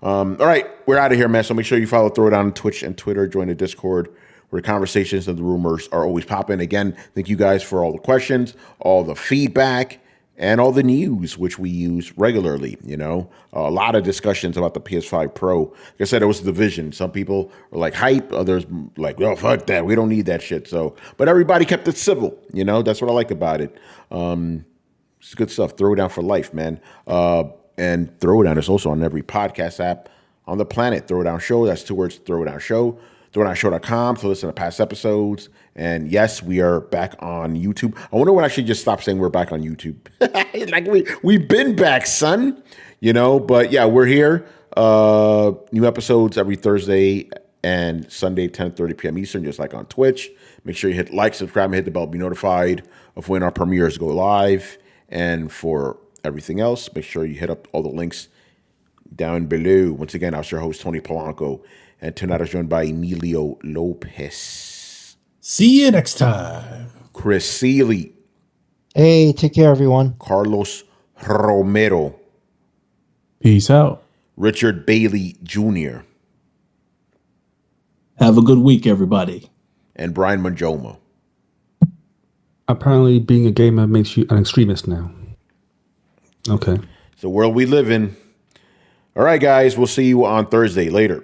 All right, we're out of here, man. So make sure you follow Throwdown on Twitch and Twitter. Join the Discord where the conversations and the rumors are always popping. Again, thank you guys for all the questions, all the feedback, and all the news, which we use regularly. You know, a lot of discussions about the PS5 Pro. Like I said, it was a division. Some people are like hype, others like, oh, fuck that. We don't need that shit. So, but everybody kept it civil. You know, that's what I like about it. It's good stuff. Throwdown for life, man. And Throwdown is also on every podcast app on the planet. Throwdown Show. That's 2 words. Throwdown Show. Throwdownshow.com to listen to past episodes. And yes, we are back on YouTube. I wonder when I should just stop saying we're back on YouTube. Like we've been back, son. You know, but yeah, we're here. New episodes every Thursday and Sunday, 10:30 p.m. Eastern, just like on Twitch. Make sure you hit like, subscribe, and hit the bell to be notified of when our premieres go live. And for everything else, make sure you hit up all the links down below. Once again, I was your host, Tony Polanco. And tonight I was joined by Emilio Lopez. See you next time. Chris Seeley. Hey, take care, everyone. Carlos Romero. Peace out. Richard Bailey Jr. Have a good week, everybody. And Brian Manjoma. Apparently, being a gamer makes you an extremist now. Okay. It's the world we live in. All right, guys. We'll see you on Thursday. Later.